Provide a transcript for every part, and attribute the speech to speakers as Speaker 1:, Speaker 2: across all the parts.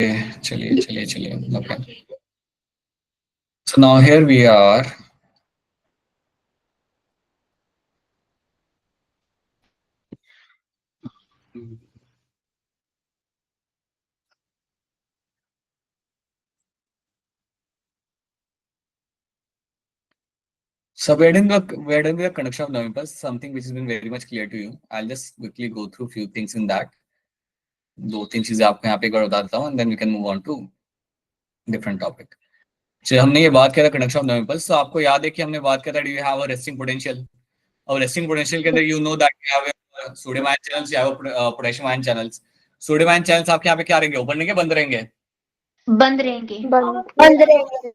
Speaker 1: चलिए चलिए चलिए okay. So now here we are. So we're done with the conduction of numbers, something which has been very much clear to you. I'll just quickly go through few things in that. दो तीन चीजें आपको यहाँ पे एक बार बता देता हूँ, and then we can move on to different topic. चलिए, हमने ये बात किया था कंडक्शन ऑफ नॉइम्पल्स. तो आपको याद है कि हमने बात किया था you have a resting potential, और रेस्टिंग पोटेंशियल के अंदर you know that you have sodium ion channels, you have potassium ion channels. Sodium ion channels आपके यहाँ पे क्या रहेंगे, ओपन रहेंगे बंद रहेंगे?
Speaker 2: बंद रहेंगे.
Speaker 3: बंद रहेंगे.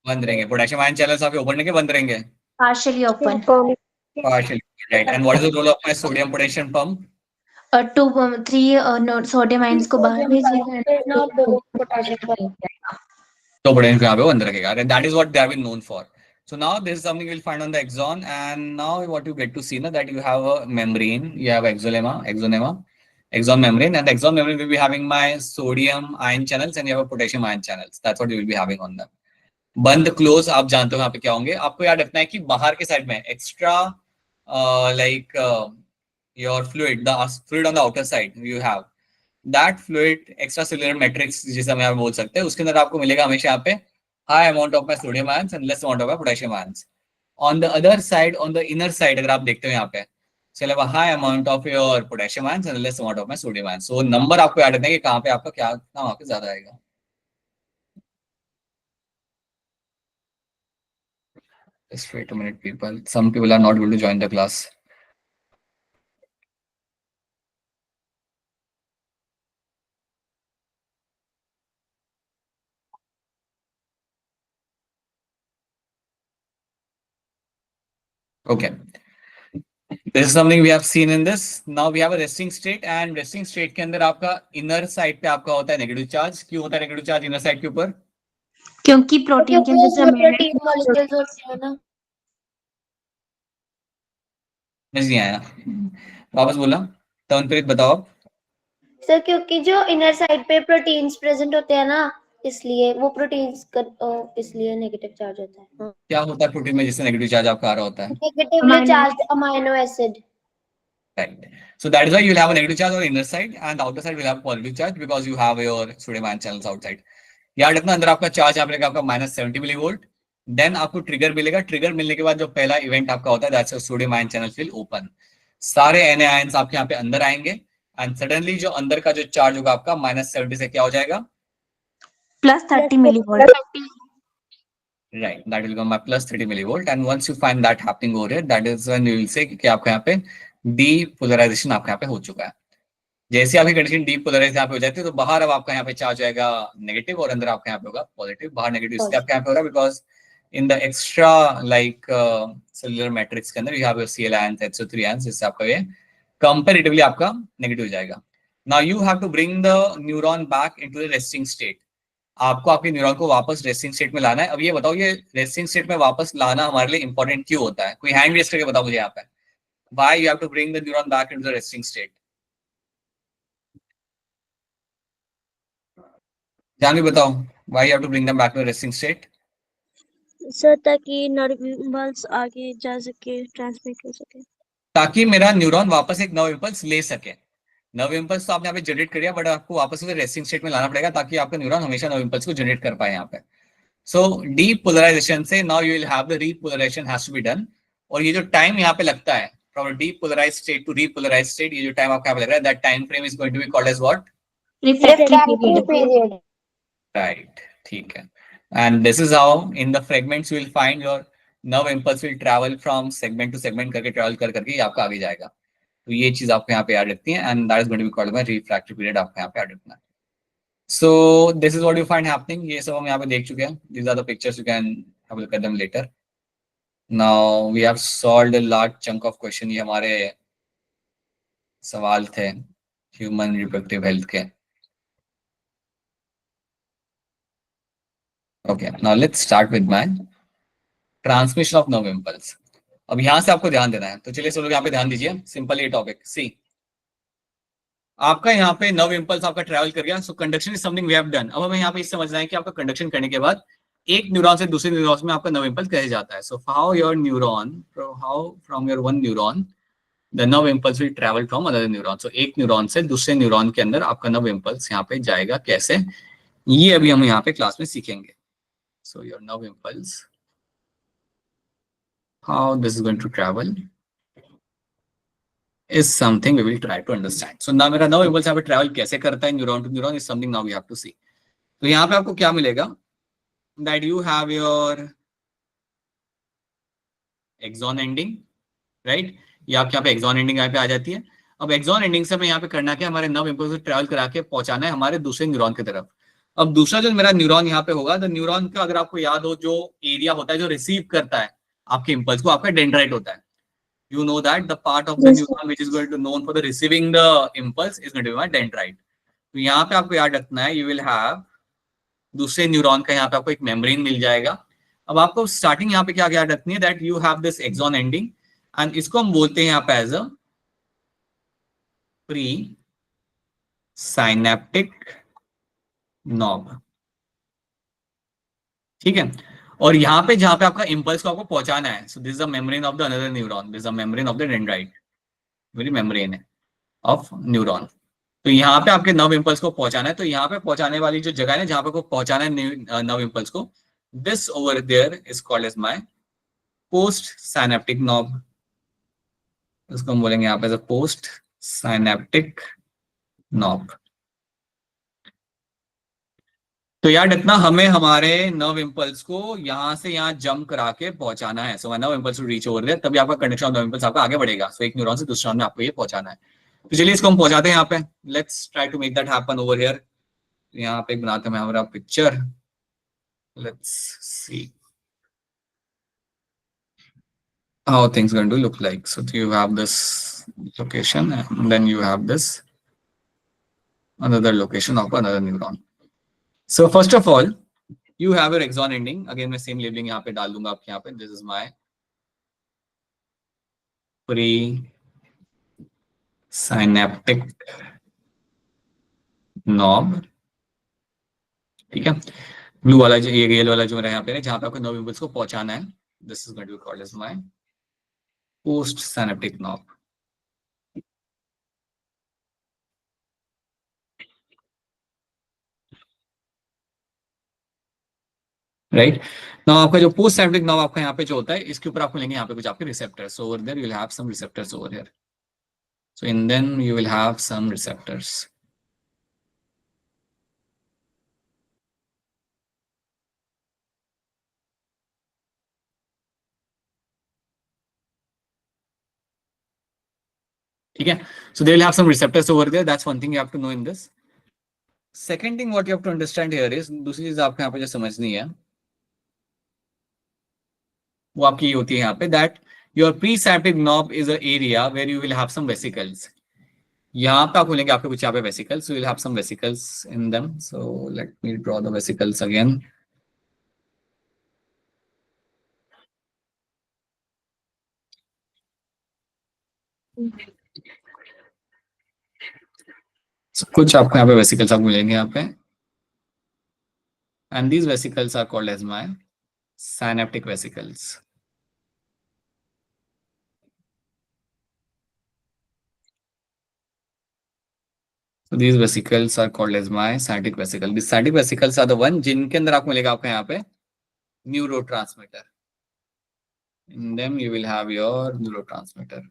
Speaker 1: बंद रहेंगे. पोटेशियम आयन चैनल्स आपके ओपन रहेंगे बंद रहेंगे?
Speaker 2: Partially open.
Speaker 1: Partially, right. And what is the role of my sodium potassium pump?
Speaker 2: 2 3 sodium ions को बाहर भेजेगा.
Speaker 1: तो पोटेशियम यहाँ पे बंद रखेगा. And that is what they have been known for. So now this is something you'll find on the axon, and now what you get to see now that you have a membrane, you have axon membrane, and the axon membrane will be having my sodium ion channels and you have a potassium ion channels. That's what you will be having on them. बंद close आप जानते हो यहाँ पे क्या होंगे. आपको याद रखना है कि बाहर के साइड में extra like your fluid, the fluid on the outer side, you have that fluid extracellular matrix जिसे हम यहाँ पे बोल सकते हैं. उसके अंदर आपको मिलेगा हमेशा यहाँ पे high amount of my sodium ions and less amount of my potassium ions. On the other side, on the inner side, अगर आप देखते हो यहाँ पे चलो high amount of your potassium ions and less amount of my sodium ions. So number आपको याद रखना है कि कहाँ पे आपका क्या वहाँ पे ज्यादा आएगा. Just wait a minute, people. Some people are not able to join the class. Okay. This is something we have seen in this. Now we have a resting state, and resting state के अंदर आपका inner side पे आपका होता है negative charge. क्यों होता है negative charge inner side के ऊपर?
Speaker 2: क्योंकि प्रोटीन के अंदर जो
Speaker 3: प्रोटीन मॉलिक्यूल्स होते हैं ना.
Speaker 1: नहीं आया. वापस बोला. तवनप्रीत बताओ.
Speaker 3: सर क्योंकि जो इनर साइड पे प्रोटीन्स प्रेजेंट होते हैं ना, इसलिए वो प्रोटीन्स का इसलिए नेगेटिव चार्ज होता है.
Speaker 1: क्या होता है प्रोटीन में जिससे नेगेटिव चार्ज आपका आ रहा होता है?
Speaker 3: Negatively charged amino acid.
Speaker 1: Right. So that is why you will have a negative charge on the inner side, and the outer side will have positive charge because you have your sodium ion channels outside. याद रखना अंदर आपका charge यहाँ पे आपका -70 millivolt. Then आपको trigger मिलेगा. Trigger मिलने के बाद जो पहला इवेंट आपका होता है that's sodium ion channel will open. सारे Na आयंस आपके यहाँ पे अंदर आएंगे, एंड सडनली जो अंदर का जो चार्ज होगा आपका -70 से क्या हो जाएगा?
Speaker 2: +30 millivolt.
Speaker 1: Right, that will become my +30 millivolt, and once you find that happening over here, that is when you will say कि आपके यहाँ पे डीपोलराइजेशन आपके यहाँ पे हो चुका है. जैसे आपकी कंडीशन डीपोलराइज यहाँ पे हो जाती है तो बाहर अब आपका यहाँ पे चार्ज आएगा नेगेटिव और अंदर आपके यहाँ पे होगा पॉजिटिव. बाहर नेगेटिव इसलिए आपके यहाँ पे हो रहा है because in the extra like cellular matrix के अंदर you have Cl ions HO3 ions, जिससे आपका ये कंपैरेटिवली आपका नेगेटिव हो जाएगा. Now you have to bring the neuron back into the resting state. आपको आपके न्यूरॉन को वापस रेस्टिंग स्टेट में लाना है. अब ये बताओ ये रेस्टिंग स्टेट में वापस लाना हमारे लिए इंपॉर्टेंट क्यों होता है? कोई हैंड रेस करके बताओ मुझे यहाँ पे. Why you have to bring the neuron back into the resting state? Janvi बताओ. Why you have to bring them back to the resting state?
Speaker 4: Sir ताकि नर्व इम्पल्स आगे जा सके, ट्रांसमिट हो सके.
Speaker 1: ताकि मेरा न्यूरॉन वापस एक नर्व इम्पल्स ले सके. नर्व इम्पल्स तो आपने यहाँ पे जनरेट कर दिया, बट आपको वापस उसे रेस्टिंग स्टेट में लाना पड़ेगा ताकि आपका न्यूरॉन हमेशा नर्व इम्पल्स को जनरेट कर पाए यहाँ पे. सो डीपोलराइजेशन से now you will have the repolarization has to be done. और ये जो टाइम यहाँ पे लगता है from depolarize state to repolarize state, ये जो टाइम आपको यहाँ पे लग रहा है that time frame is going to be called as what?
Speaker 2: Refractory period.
Speaker 1: Right, ठीक है. And this is how in the fragments you will find your nerve impulse will travel from segment to segment करके travel कर करके आपका आगे जाएगा. तो ये चीज आपको यहाँ पे याद रखती है, and that is going to be called by refractory period. आपको यहाँ पे याद रखना है. So this is what you find happening. ये सब हम यहाँ पे देख चुके हैं. These are the pictures. You can have a look at them later. Now we have solved a large chunk of question. ये हमारे सवाल थे ह्यूमन रिप्रोडक्टिव हेल्थ के. Okay, now let's start with my transmission of nerve impulse. अब यहाँ से आपको ध्यान देना है, तो चलिए सब लोग यहाँ पे ध्यान दीजिए. सिंपल ये टॉपिक. सी आपका यहाँ पे नर्व इम्पल्स आपका ट्रैवल कर गया, so conduction is something we have done. अब हमें यहाँ पे समझना है कि आपका कंडक्शन करने के बाद एक न्यूरॉन से दूसरे न्यूरॉन में आपका नर्व इम्पल्स कैसे जाता है। So how your neuron, how from your one neuron the nerve impulse will travel from another neuron. So एक न्यूरॉन से दूसरे न्यूरॉन के अंदर आपका नर्व इम्पल्स यहाँ पे जाएगा कैसे, ये अभी हम यहाँ पे क्लास में सीखेंगे। So your nerve impulse, how this is going to travel is something we will try to understand. So now मेरा नर्व इम्पल्स यहाँ पे ट्रैवल कैसे करता है neuron to neuron is something now we have to see. तो यहाँ पे आपको क्या मिलेगा, that you have your axon ending, right. ये आपके यहाँ पे एक्सॉन एंडिंग यहाँ पे आ जाती है। अब एक्सॉन एंडिंग से हमें यहाँ पे करना क्या, हमारे नर्व इम्पल्स को ट्रैवल करा के पहुंचाना है हमारे दूसरे न्यूरॉन की तरफ। अब दूसरा जो मेरा न्यूरॉन यहाँ पे होगा, द न्यूरॉन का अगर आपको याद हो जो एरिया होता है जो रिसीव करता है आपके इम्पल्स को, आपका डेंड्राइट होता है। You know that the part of the
Speaker 4: Yes, sir.
Speaker 1: neuron which is going to known for the receiving the impulse is going to be my dendrite. तो यहाँ पे आपको याद रखना है, you will have दूसरे न्यूरॉन का यहाँ पे आपको एक मेम्ब्रेन मिल जाएगा। अब आपको स्टार्टिंग यहाँ पे क्या याद रखनी है, that you have this axon ending and इसको हम बोलते हैं यहाँ पे as a pre synaptic knob, ठीक है। और यहाँ पे जहाँ पे आपका इम्पल्स को आपको पहुंचाना है, so this is a membrane of the another neuron, this is a membrane of the dendrite, मेरी मेम्ब्रेन है ऑफ न्यूरॉन। तो यहाँ पे आपके नर्व इम्पल्स को पहुंचाना है, तो यहाँ पे पहुंचाने वाली जो जगह है ना जहाँ पे को पहुंचाना है नर्व इम्पल्स को, this over there is called as my post synaptic knob. इसको हम बोलेंगे यहाँ पे पोस्ट साइनेप्टिक नॉब। तो याद रखना हमें हमारे नर्व इम्पल्स को यहाँ से यहाँ जंप करा के पहुंचाना है। So nerve impulse to reach over there, तभी आपका कंडक्शन ऑफ नर्व इम्पल्स आपका आगे बढ़ेगा। सो एक न्यूरॉन से दूसरे न्यूरॉन में आपको ये पहुंचाना है। तो चलिए इसको हम पहुंचाते हैं यहाँ पे, let's try to make that happen over here. यहाँ पे बनाते हैं हमारा picture, let's see how things going to look like. So you have this location and then you have this another location of another neuron. So first of all you have your axon ending, again मैं same labeling यहाँ पे डाल दूंगा आपके यहाँ पे, this is my pre synaptic knob, ठीक है। ब्लू वाला जो ये येलो वाला जो मेरा यहाँ पे है जहाँ पे आपको नर्व इम्पल्स को पहुंचाना है, this is going to be called as my post synaptic knob. Right now आपका जो पोस्ट साइनेप्टिक नॉब आपका यहाँ पे जो होता है, इसके ऊपर आपको लेंगे यहाँ पे कुछ आपके receptors, over there you will have some receptors over here, so in then you will have some receptors. ठीक है, so they will have some receptors over there, that's one thing you have to know in this. Second thing what you have to understand here is, दूसरी चीज आपको यहाँ पे जो समझनी है वो आपकी होती है यहाँ पे, that your presynaptic knob is an area where you will have some vesicles. यहाँ पे आप बोलेंगे आपके कुछ यहाँ पे vesicles, you will have some vesicles in them. So let me draw the vesicles again. So कुछ आपको यहाँ पे vesicles आप मिलेंगे यहाँ पे, and these vesicles are called as my synaptic vesicles. So these vesicles are called as my synaptic vesicle. These synaptic vesicles are the one जिनके अंदर आपको मिलेगा आपका यहाँ पे neurotransmitter. In them you will have your neurotransmitter.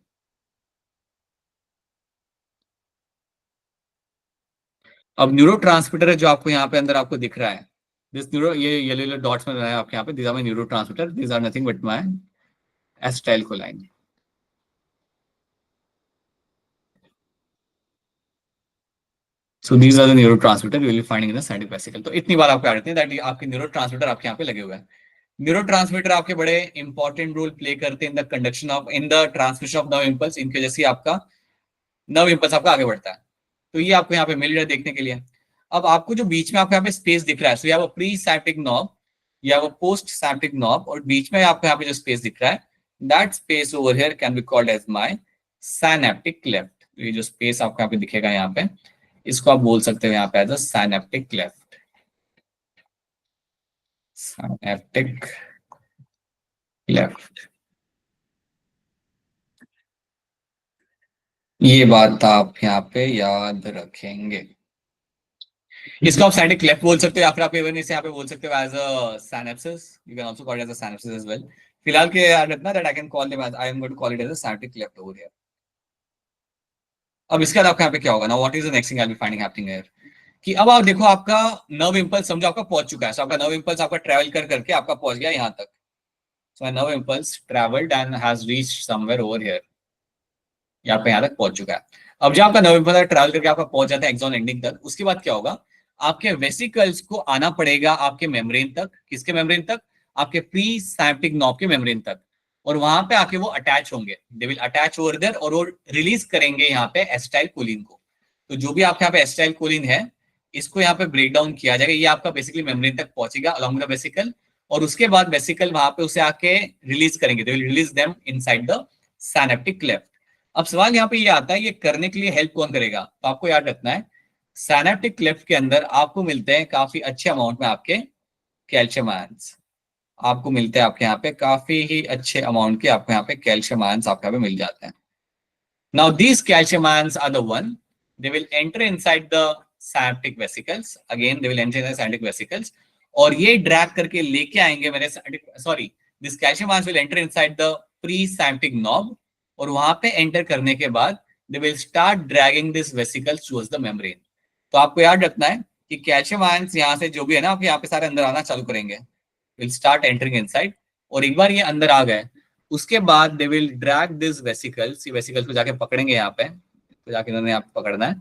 Speaker 1: अब neurotransmitter जो आपको यहाँ पे अंदर आपको दिख रहा है, दिस न्यूरो ये येलो येलो डॉट्स में बनाया है आपके यहाँ पे, these are my neurotransmitter, these are nothing but my acetylcholine. So these are the neurotransmitter you will be finding in the synaptic vesicle. तो इतनी बार आपको याद रखनी है that आपके neurotransmitter आपके यहाँ पे लगे हुए हैं। न्यूरोट्रांसमीटर आपके बड़े इंपॉर्टेंट रोल प्ले करते हैं in the conduction of in the transmission of nerve impulse, इनकी वजह से आपका नर्व इम्पल्स आपका आगे बढ़ता है। तो ये आपको यहाँ पे मिल रहा है देखने के लिए। अब आपको जो बीच में आपको यहाँ पे स्पेस दिख रहा है, सो वो प्री साइनेप्टिक नॉब या वो पोस्ट साइनेप्टिक नॉब, और बीच में आपको यहाँ पे जो स्पेस दिख रहा है, that space over here can be called as my synaptic cleft. ये जो स्पेस आपको यहाँ पे दिखेगा यहाँ पे, इसको आप बोल सकते हो यहाँ पे as a synaptic cleft. Synaptic cleft, ये बात आप यहाँ पे याद रखेंगे। इसको आप साइनेप्टिक क्लेफ्ट बोल सकते हो या फिर आप इवन इसे यहाँ पे बोल सकते हो as a synapsis, you can also call it as a synapsis as well. फिलहाल के याद रखना that I can call them as, I am going to call it as a synaptic cleft over here. अब इसके बाद आपका यहाँ पे क्या होगा ना, what is the next thing I will finding happening here, कि अब आप देखो आपका नर्व इंपल्स समझो आपका पहुंच चुका है। सो आपका नर्व इंपल्स आपका ट्रैवल कर करके आपका पहुंच गया यहाँ तक। So nerve impulse travelled and has reached somewhere over here, यहाँ पे यहाँ तक पहुंच चुका है। अब जब आपका नर्व इंपल्स ट्रैवल करके आपका पहुंच जाता है एक्सॉन एंडिंग तक, उसके बाद क्या होगा, आपके वेसिकल्स को आना पड़ेगा आपके मेम्ब्रेन तक। किसके मेम्ब्रेन तक? आपके प्री साइनेप्टिक नॉब के मेम्ब्रेन तक। और वहां पे आके वो अटैच होंगे, they will attach over there, और वो रिलीज करेंगे यहाँ पे एसिटाइल कोलिन को। तो जो भी आपके यहाँ पे एसिटाइल कोलिन है, इसको यहाँ पे ब्रेक डाउन किया जाएगा, ये आपका बेसिकली मेम्ब्रेन तक पहुंचेगा अलॉन्ग द वेसिकल, और उसके बाद वेसिकल वहां पे उसे आके रिलीज करेंगे, they will release them inside the synaptic cleft. अब सवाल यहाँ पे ये आता है, ये करने के लिए हेल्प कौन करेगा? तो आपको याद रखना है, साइनेप्टिक क्लेफ्ट के अंदर आपको मिलते हैं काफी अच्छे अमाउंट में आपके कैल्शियम आयंस। आपको मिलते हैं आपके यहाँ पे काफी ही अच्छे अमाउंट के आपको यहाँ पे कैल्शियम आयंस आपके यहाँ पे मिल जाते हैं। Now these calcium ions are the one, they will enter inside the synaptic vesicles. Again, they will enter in the synaptic vesicles. और ये ड्रैग करके लेके आएंगे मेरे sorry, this calcium ions will enter inside the pre synaptic knob, और वहां पे enter करने के बाद they will start dragging this vesicles towards the membrane. तो आपको याद रखना है कि कैल्शियम आयंस यहाँ से जो भी है ना, आपके यहाँ पे सारे अंदर आना चालू करेंगे, विल स्टार्ट एंटरिंग इनसाइड, और एक बार ये अंदर आ गए उसके बाद they will drag this vesicles, ये वेसिकल्स को जाके पकड़ेंगे यहाँ पे, तो जाके इन्होंने यहाँ पे पकड़ना है,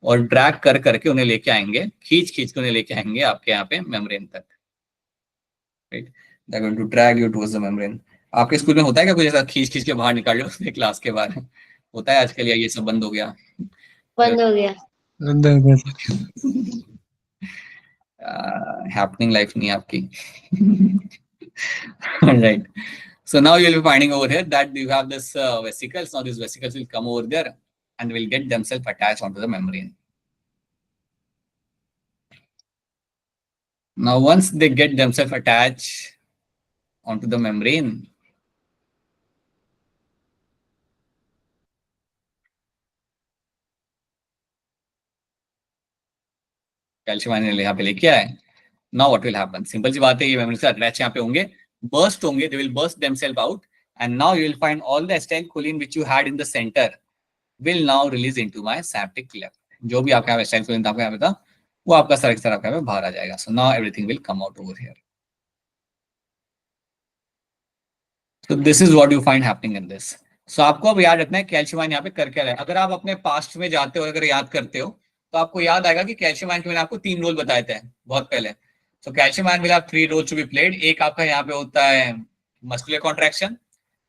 Speaker 1: और ड्रैग कर करके उन्हें लेके आएंगे, खींच खींच के उन्हें लेके आएंगे आपके यहाँ पे मेम्ब्रेन तक। Right, they are going to drag you towards the membrane. आपके स्कूल में होता है क्या कुछ ऐसा, खींच खींच के बाहर निकाल लो उसने क्लास के बाहर? होता है आजकल, या ये सब बंद हो गया?
Speaker 3: बंद हो गया।
Speaker 1: हैपनिंग लाइफ नहीं आपकी। Right, so now you'll be finding over here that you have this vesicles. Now these vesicles will come over there and will get themselves attached onto the membrane. Now once they get themselves attached onto the membrane, calcium ion यहाँ पे लेके आए। Now what will happen? Simple सी बात है, ये membrane से attach यहाँ पे होंगे, बर्स्ट होंगे, they will burst themselves out, and now you will find all the acetylcholine which you had in the center will now release into my synaptic cleft. जो भी आपका acetylcholine था आपका यहाँ पे था, वो आपका सर आपका यहाँ पे बाहर आ जाएगा। So now everything will come out over here. So this is what you find happening in this. So आपको अब याद रखना है कैल्शियम आयन यहाँ पे कर क्या रहा है। अगर आप अपने पास्ट में जाते हो और अगर याद करते हो तो आपको याद आएगा कि कैल्शियम आयन के मैंने आपको 3 रोल बताए थे बहुत पहले। So calcium ion will have 3 roles to be played. एक आपका यहाँ पे होता है मस्कुलर कॉन्ट्रैक्शन,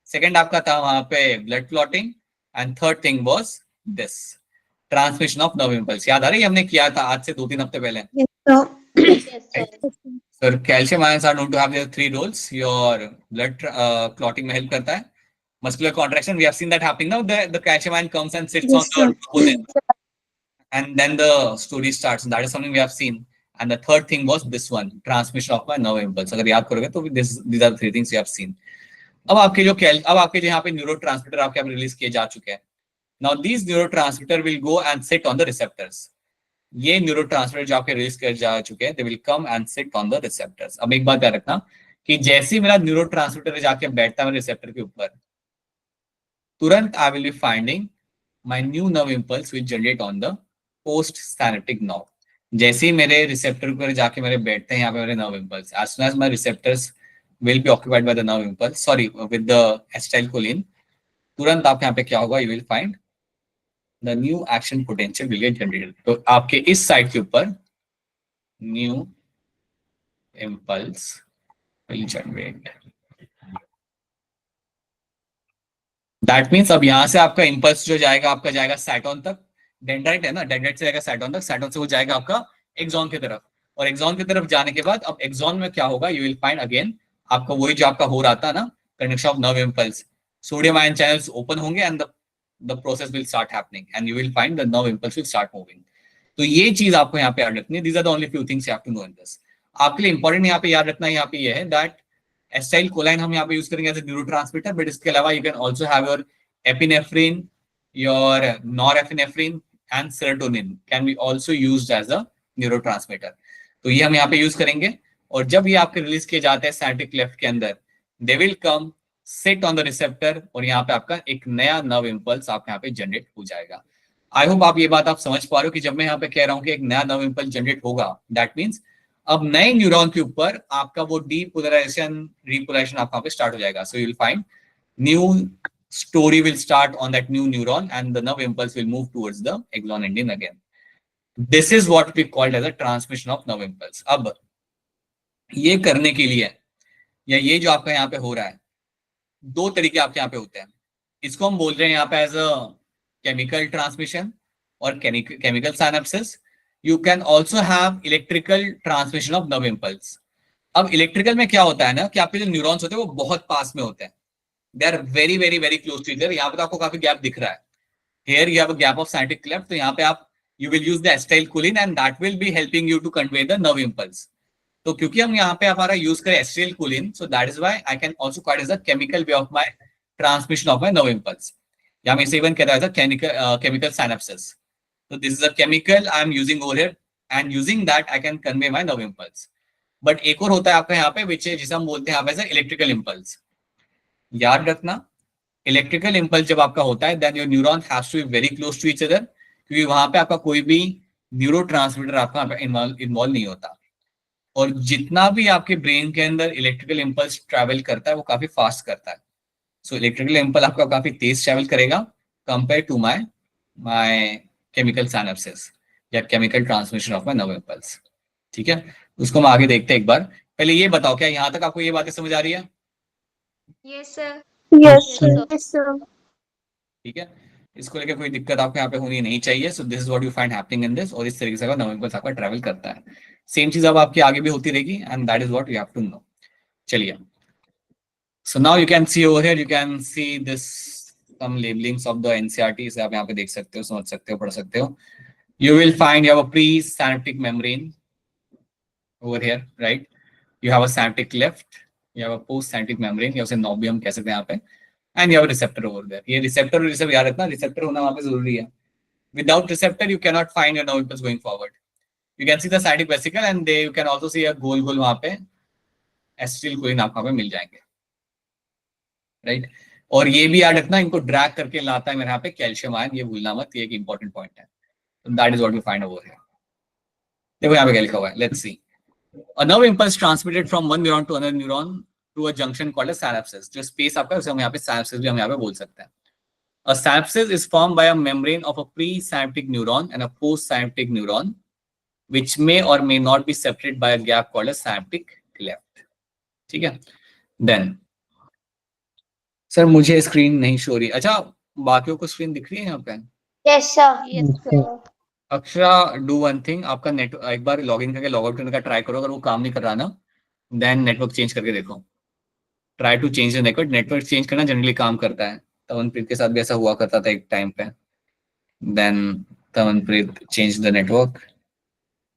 Speaker 1: सेकंड आपका था वहां पे blood clotting, and third thing was this transmission of nerve impulse. याद आ रही है, हमने किया था आज से 2-3 हफ्ते पहले। Sir calcium ions are known to have their 3 roles. Your blood clotting में हेल्प करता है, muscular contraction we have seen that happening. Now the calcium ion comes and sits
Speaker 4: Yes,
Speaker 1: on
Speaker 4: sir.
Speaker 1: the troponin, and then the story starts. That is something we have seen. And the third thing was this one, transmission of my nerve impulse. अगर याद करोगे तो these are the 3 things you have seen. अब आपके जो यहाँ पे neurotransmitter आपके यहाँ रिलीज किए जा चुके हैं। Now these neurotransmitter will go and sit on the receptors. ये न्यूरोट्रांसमीटर जो आपके रिलीज कर जा चुके हैं, they will come and sit on the receptors. अब एक बात याद रखना कि जैसे ही मेरा न्यूरोट्रांसमीटर जाके बैठता है मेरे रिसेप्टर के ऊपर, तुरंत I will be finding my new nerve impulse which generate on the post synaptic nerve. जैसे ही मेरे रिसेप्टर पर जाके मेरे बैठते हैं यहाँ पे मेरे nerve impulse, as soon as my receptors will be occupied by the nerve impulse, sorry with the acetylcholine, तुरंत आपके यहाँ पे क्या होगा, you will find the new action potential will get generated. तो आपके इस साइड के ऊपर new impulse will generate. That means अब यहाँ से आपका इंपल्स जो जाएगा आपका जाएगा साइटोन तक, डेंड्राइट है ना, डेंड्राइट से जाएगा साइटोन तक, साइटोन से वो जाएगा आपका एक्सॉन की तरफ, और एक्सॉन की तरफ जाने के बाद अब एक्सॉन में क्या होगा, यू विल फाइंड अगेन आपका वही जो आपका हो रहा था ना conduction of nerve impulse, sodium ion channels open होंगे and the the process will start happening and you will find the nerve impulse will start moving. तो ये चीज आपको यहाँ पे याद रखनी है. These are the only few things you have to know in this. आपके लिए इंपॉर्टेंट यहाँ पे याद रखना यहाँ पे ये है दैट एसिटाइल कोलाइन हम यहाँ पे यूज करेंगे एज ए न्यूरोट्रांसमीटर, बट इसके अलावा you can also have your epinephrine, your norepinephrine and serotonin can be also used as a neurotransmitter. तो ये हम यहाँ पे यूज करेंगे और जब ये आपके रिलीज किए जाते हैं साइनेप्टिक क्लेफ्ट के अंदर, they will come sit on the receptor और यहाँ पे आपका एक नया नर्व इंपल्स आप यहाँ पे जनरेट हो जाएगा. आई होप आप ये बात आप समझ पा रहे हो कि जब मैं यहाँ पे कह रहा हूँ कि एक नया नर्व इंपल्स जनरेट होगा, दैट मीन्स अब नए न्यूरॉन के ऊपर आपका वो डीपोलराइजेशन रिपोलराइजेशन आपका पे स्टार्ट हो जाएगा. So you will find new story will start on that new neuron and the nerve impulse will move towards the axon ending again. This is what we called as a transmission of nerve impulse. अब ये करने के लिए या ये जो आपका यहाँ पे हो रहा है, दो तरीके आपके यहाँ पे होते हैं. इसको हम बोल रहे हैं यहाँ पे एज अ केमिकल ट्रांसमिशन और chemical synapses. You can also have electrical transmission of nerve impulse. अब इलेक्ट्रिकल में क्या होता है ना कि आपके जो न्यूरॉन्स होते हैं वो बहुत पास में होते हैं. They are very very very close to each other. यहाँ पे तो आपको काफी गैप दिख रहा है. Here you have a gap of synaptic cleft. तो यहाँ पे आप you will use the acetylcholine and that will be helping you to convey the nerve impulse. तो क्योंकि हम यहाँ पे हमारा यूज करें acetylcholine, so that is why I can also call it as a chemical way of my transmission of my nerve impulse. या मैं इसे इवन कहता है chemical synapses. So this is a chemical I am using over here and using that I can convey my nerve impulse. But एक और होता है आपका यहाँ पे which है जिसे हम बोलते हैं यहाँ पे इलेक्ट्रिकल इम्पल्स. याद रखना, इलेक्ट्रिकल इम्पल्स जब आपका होता है then your neuron has to be very close to each other, क्योंकि वहां पे आपका कोई भी न्यूरोट्रांसमीटर आपका इन्वॉल्व नहीं होता. और जितना भी आपके ब्रेन के अंदर इलेक्ट्रिकल इम्पल्स ट्रेवल करता है वो काफी फास्ट करता है. सो इलेक्ट्रिकल इम्पल्स आपका काफी तेज ट्रेवल करेगा compare to my chemical synapsis या chemical transmission of my nerve impulse. ठीक है, उसको हम आगे देखते हैं. एक बार पहले ये बताओ, क्या यहाँ तक आपको ये बातें समझ आ रही है?
Speaker 2: Yes sir.
Speaker 4: Yes, sir.
Speaker 3: Yes, sir.
Speaker 1: ठीक है, इसको लेकर कोई दिक्कत आपको यहाँ पे होनी नहीं चाहिए. सो this is what you find happening in this. और इस तरीके से नर्व इम्पल्स आपका ट्रैवल करता है. सेम चीज अब आपकी आगे भी होती रहेगी and that is what you have to know. चलिए, so now you can see over here, you can see this some labelings of the NCERT. इसे आप यहाँ पे देख सकते हो, समझ सकते हो, पढ़ सकते हो. You will find you have a pre-synaptic membrane over here, right? You have a synaptic cleft, you have a post-synaptic membrane, you have a nobium कह सकते हैं यहाँ पे, and you have a receptor over there. ये receptor और receptor याद रखना, receptor होना वहाँ पे जरूरी है. Without receptor, you cannot find your nerve impulse going forward. You can see the synaptic vesicle and they you can also see a गोल गोल वहाँ पे acetylcholine आपको वहाँ पे मिल जाएंगे, right? और ये भी याद रखना, इनको ड्रैग करके लाता है मेरे यहाँ पे कैल्शियम आयन, ये भूलना मत, ये एक इंपॉर्टेंट पॉइंट है. That is what you find over here. देखो यहाँ पे क्या लिखा हुआ है, let's see. A nerve impulse transmitted from one neuron to another neuron through a junction called a synapsis. जो स्पेस आपका है उसे हम यहाँ पे सिनैप्सिस भी हम यहाँ पे बोल सकते हैं. A synapsis is formed by a membrane of a presynaptic neuron and a postsynaptic neuron which may or may not be separated by a gap called a synaptic cleft. ठीक है, then sir मुझे screen नहीं show रही. अच्छा, बाकियों को screen दिख रही है यहाँ पे?
Speaker 3: Yes, sir.
Speaker 2: Yes sir.
Speaker 1: Akshara, do one thing, आपका नेट एक बार लॉगिन करके लॉग आउट करने का ट्राई करो. अगर वो काम नहीं कर रहा ना, देन नेटवर्क चेंज करके देखो. Try to change the network. Network change करना जनरली काम करता है. तवनप्रीत के साथ भी ऐसा हुआ करता था एक टाइम पे. Then Tavanpreet change the network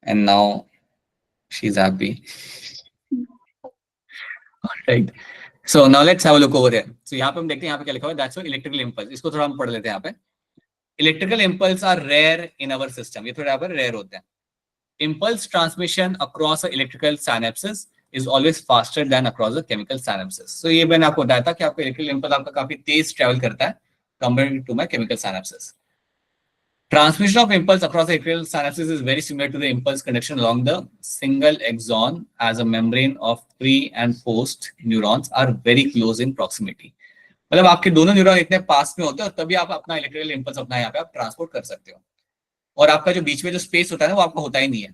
Speaker 1: and now she is happy, right? So now let's have a look over here. So यहाँ पे हम देखते हैं यहाँ पे क्या लिखा हुआ है, दैट्स इलेक्ट्रिकल इंपल्स. इसको थोड़ा हम पढ़ लेते हैं यहाँ पे. Electrical impulse are rare in our system. ये थोड़ा यहाँ पर रेयर होते हैं. Impulse transmission across a electrical synapses is always faster than across a chemical synapses. So ये मैंने आपको बताया था कि आपका इलेक्ट्रिकल इंपल्स आपका काफी तेज ट्रैवल करता है compared to my chemical synapses. Transmission of impulse across the electrical synapses is very similar to the impulse conduction along the single axon as a membrane of pre and post neurons are very close in proximity. मतलब आपके दोनों neuron इतने पास में होते हैं और तभी आप अपना इलेक्ट्रिकल इंपल्स अपना यहाँ पे आप ट्रांसपोर्ट कर सकते हो. और आपका जो बीच में जो स्पेस होता है ना वो आपका होता ही नहीं है,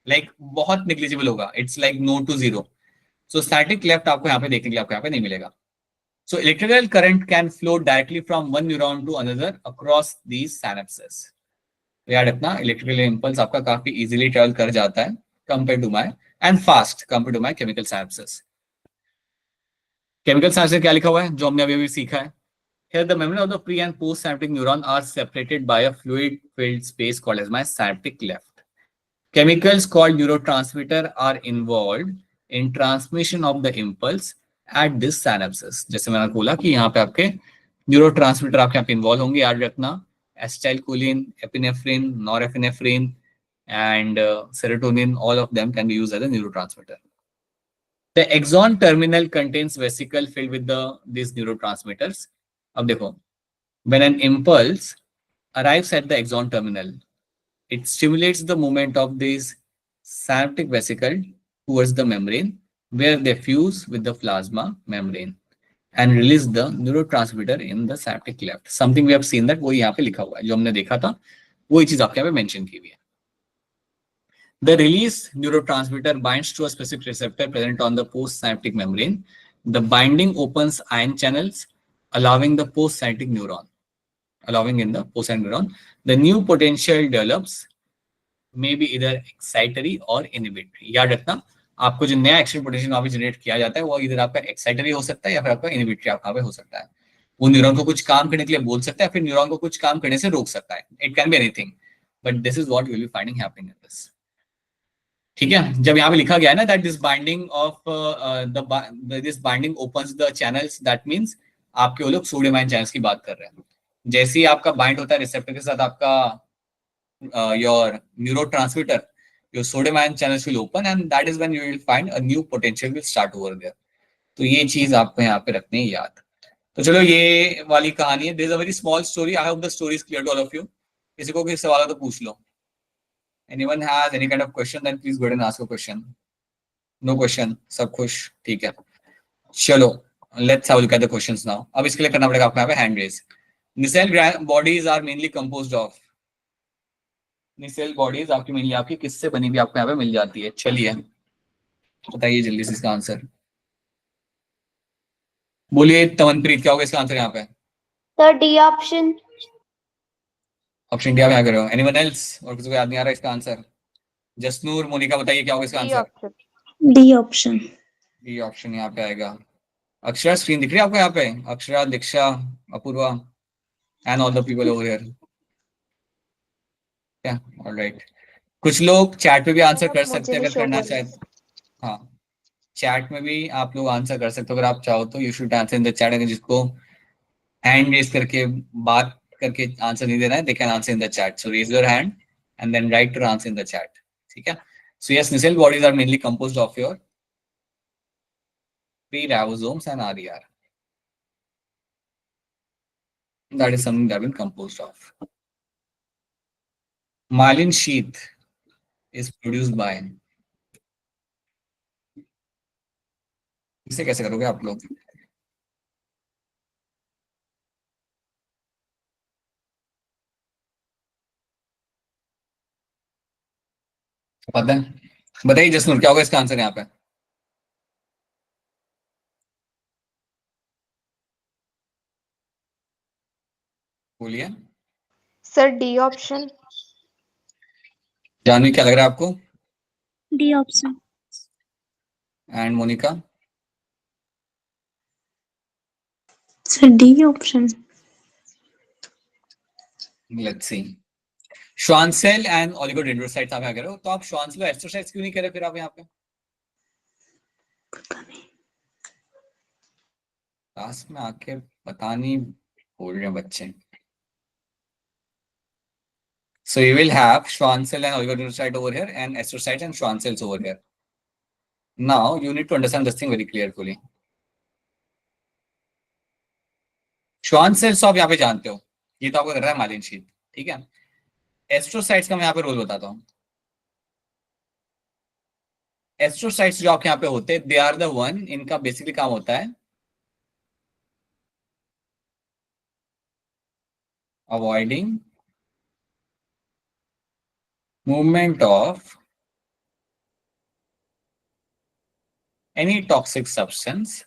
Speaker 1: लाइक बहुत निग्लिजिबल होगा. It's like no to zero. So static cleft आपको यहाँ पे देखने के लिए आपको यहाँ पे नहीं मिलेगा. So electrical current can flow directly from one neuron to another across these synapses. याद रखना, इलेक्ट्रिकल इंपल्स आपका काफी इजीली ट्रेवल कर जाता है compare to my and fast compare to my chemical synapses. Chemical synapses क्या लिखा हुआ है जो हमने अभी अभी सीखा है? Here, the membrane of the pre and post synaptic neuron are separated by a fluid-filled space called as my synaptic cleft. Chemicals called neurotransmitter are involved in transmission of the impulse at this synapses. जैसे मैंने बोला कि यहाँ पे आपके neurotransmitter आपके यहाँ पे इन्वॉल्व होंगे, याद रखना, acetylcholine, epinephrine, norepinephrine, and serotonin. All of them can be used as a neurotransmitter. The axon terminal contains vesicle filled with these neurotransmitters. अब देखो, when an impulse arrives at the axon terminal, it stimulates the movement of these synaptic vesicle towards the membrane, where they fuse with the plasma membrane and release the neurotransmitter in the synaptic cleft. Something we have seen that वो यहाँ पे लिखा हुआ है, जो हमने देखा था वही चीज आपके यहाँ पे मेंशन की हुई है. The release neurotransmitter binds to a specific receptor present on the postsynaptic membrane. The binding opens ion channels, allowing the postsynaptic neuron. Allowing in the postsynaptic neuron, the new potential develops, may be either excitatory or inhibitory. याद रखना, आपको जो नया excited potential वहां पे generate किया जाता है वो इधर आपका एक्साइटरी हो सकता है या फिर आपका इनहिबिटरी आपका हो सकता है. वो न्यूरॉन को कुछ काम करने के लिए बोल सकता है, फिर न्यूरॉन को कुछ काम करने से रोक सकता है. It can be anything, but this is what you will be finding happening in this. ठीक है, जब यहाँ पे लिखा गया है ना that this binding of this binding opens the channels, that means आपके वो लोग सोडियम आयन चैनल्स की बात कर रहे हैं. जैसे ही आपका बाइंड होता है रिसेप्टर के साथ आपका your neurotransmitter, your sodium ion channels will open, and that is when you will find a new potential will start over there. तो ये चीज आपको यहाँ पे रखनी है याद. तो चलो ये वाली कहानी है. There is a very small story. I hope the story is clear to all of you. किसी को कोई सवाल हो तो पूछ लो. Anyone has any kind of question, then please go ahead and ask a question. No question. सब खुश, ठीक है. चलो, let's have a look at the questions now. अब इसके लिए करना पड़ेगा आपको यहाँ पे hand raise. Nacelle bodies are mainly composed of. Cell bodies आपकी मेनली आपकी किससे बनी हुई आपको यहाँ पे मिल जाती है. चलिए बताइए जल्दी से इसका आंसर. बोलिए तमनप्रीत, क्या होगा इसका आंसर यहाँ पे?
Speaker 3: Sir D option.
Speaker 1: ऑप्शन क्या क्या करो? Anyone else? और किसी को याद नहीं आ रहा इसका आंसर? जसनूर, मोनिका, बताइए क्या होगा इसका answer?
Speaker 4: D option.
Speaker 1: D option यहाँ पे आएगा. अक्षरा, स्क्रीन दिख रही है आपको यहाँ पे? Akshara, Diksha, Apoorva and all the people over here. क्या? ऑलराइट. कुछ लोग चैट पे भी आंसर कर सकते हैं अगर करना चाहे. हाँ, चैट में भी आप लोग आंसर कर सकते हो अगर आप चाहो तो. You should answer in the chat. अगर जिसको हैंड रेज करके बात करके आंसर नहीं देना है, they can answer in the chat. So raise your hand and then write your answer in the chat. ठीक है. So yes, Nissl bodies are mainly composed of your free ribosomes and RER. That is something that been composed of. Myelin sheath is produced by. इसे कैसे करोगे आप लोग? पता है? बताइए जसनूर, क्या होगा इसका आंसर यहाँ पे? बोलिए.
Speaker 5: Sir D option.
Speaker 1: जानवी, क्या लग रहा है आपको?
Speaker 4: D option.
Speaker 1: And Monica?
Speaker 2: Sir D option.
Speaker 1: Let's see. Schwann cell and oligodendrocytes आप क्या कह रहे हो? तो आप श्वान सेल एस्ट्रोसाइट्स क्यों नहीं कह रहे फिर आप यहाँ पे? क्लास में आके पता नहीं बोल रहे बच्चे. So you will have Schwann cell and oligodendrocyte over here and astrocytes and Schwann cells over here. Now you need to understand this thing very carefully. Schwann cells तो आप यहाँ पे जानते हो, ये तो आपको कर रहा है माइलिन शीथ. ठीक है. एस्ट्रोसाइट्स का मैं यहाँ पे रोल बताता हूँ. एस्ट्रोसाइट्स जो आपके यहाँ पे होते हैं, दे आर द वन, इनका बेसिकली काम होता है avoiding movement of any toxic substance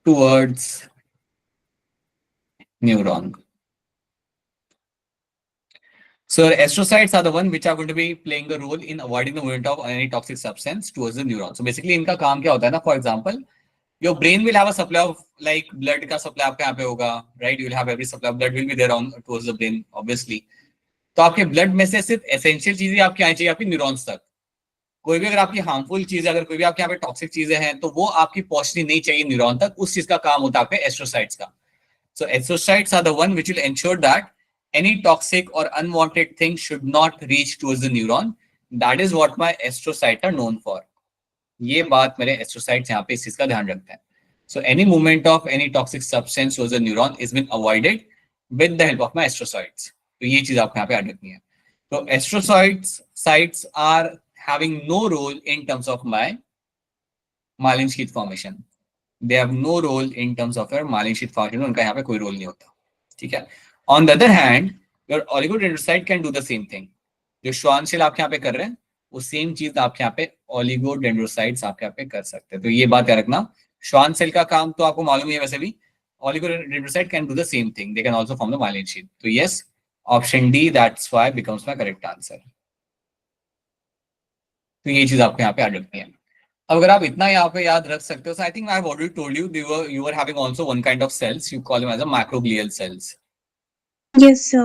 Speaker 1: towards neuron. So astrocytes are the one which are going to be playing a role in avoiding the movement of any toxic substance towards the neuron. So basically इनका काम क्या होता है ना, for example, your brain will have a supply of like blood का supply आपके यहाँ पे होगा, right? You will have every supply of blood will be there on towards the brain, obviously. तो आपके ब्लड में से सिर्फ एसेंशियल चीजें आपकी आनी चाहिए आपकी न्यूरॉन्स तक. कोई भी अगर आपकी हार्मफुल चीज है, अगर कोई भी आपके यहाँ पे टॉक्सिक चीजें हैं, तो वो आपकी पहुंचनी नहीं चाहिए न्यूरॉन तक. उस चीज का काम होता है आपके एस्ट्रोसाइट्स का. So astrocytes are the one which will ensure that any toxic or unwanted thing should not reach towards the neuron. That is what my astrocytes are known for. ये बात मेरे astrocytes यहाँ पे इस चीज का ध्यान रखते हैं. So any movement of any toxic substance towards the neuron is been avoided with the help of my astrocytes. तो ये चीज आपको यहाँ पे याद रखनी है. तो astrocytes sites are having no role in terms of my myelin sheath formation. They have no role in terms of your myelin sheath formation. उनका यहाँ पे कोई रोल नहीं होता. ठीक है. On the other hand, your oligodendrocyte can do the same thing. जो Schwann cell आपके यहाँ पे कर रहे हैं, वो सेम चीज आपके यहाँ पे oligodendrocytes आपके यहाँ पे कर सकते हैं. तो ये बात याद रखना. श्वान सेल का काम तो आपको मालूम ही है वैसे भी. Oligodendrocyte can do the same thing. They can also form the myelin sheath. तो yes, option D, that's why becomes my correct answer. तो ये चीज आपको यहाँ पे याद रखनी है. अब अगर आप इतना यहाँ पे याद रख सकते हो, so I think I have already told you you were having also one kind of cells. You call them as a macroglial cells.
Speaker 4: Yes, sir.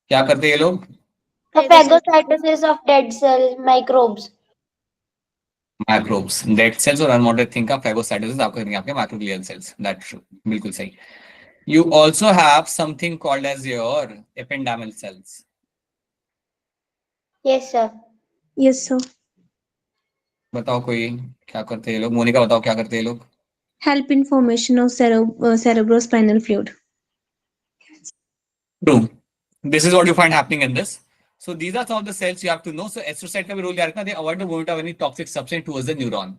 Speaker 1: क्या करते हैं ये लोग?
Speaker 3: The phagocytosis of dead cell microbes.
Speaker 1: Microbes, dead cells और unwanted thing का phagocytosis आपको करेंगे आपके macroglial cells. That's true. बिल्कुल सही. You also have something called as your ependymal cells.
Speaker 3: Yes, sir.
Speaker 4: Yes, sir.
Speaker 1: बताओ कोई क्या करते हैं ये लोग? मोनिका बताओ क्या करते हैं ये लोग?
Speaker 2: Help in formation of cerebrospinal fluid.
Speaker 1: True. This is what you find happening in this. So these are some of the cells you have to know. So astrocyte का भी रोल क्या रखना? They avoid the movement of any toxic substance towards the neuron.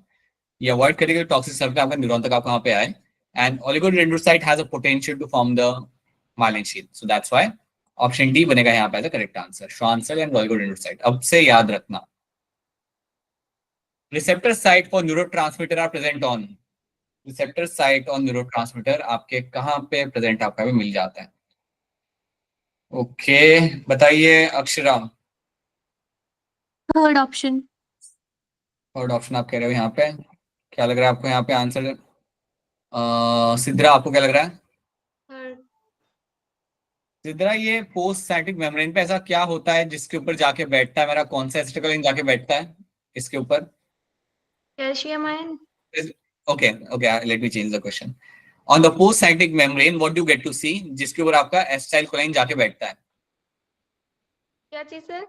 Speaker 1: ये avoid करेगा toxic substance आपका neuron तक आप कहाँ पे आए. And oligodendrocyte has a potential to form the myelin sheath. So that's why option D बनेगा यहाँ पे as the correct answer. Schwann cell and oligodendrocyte. अब से याद रखना. Receptor site for neurotransmitter are present on. Receptor site on neurotransmitter आपके कहाँ पे present आपका भी मिल जाता है. ओके, बताइए Akshara.
Speaker 5: Third option.
Speaker 1: Third option आप कह रहे हो यहाँ पे. क्या लग रहा है आपको यहाँ पे आंसर? सिद्रा आपको क्या लग रहा है?
Speaker 5: Third.
Speaker 1: सिद्रा, ये पोस्ट साइनेटिक मेम्ब्रेन पे ऐसा क्या होता है जिसके ऊपर जाके बैठता है? मेरा कौन सा एसिटिकोलाइन जाके बैठता है इसके ऊपर?
Speaker 5: Calcium ion.
Speaker 1: Okay, let me change the question. On the post-synaptic membrane, what do you get to see? जिसके ऊपर आपका acetylcholine जाके बैठता है.
Speaker 5: क्या चीज है?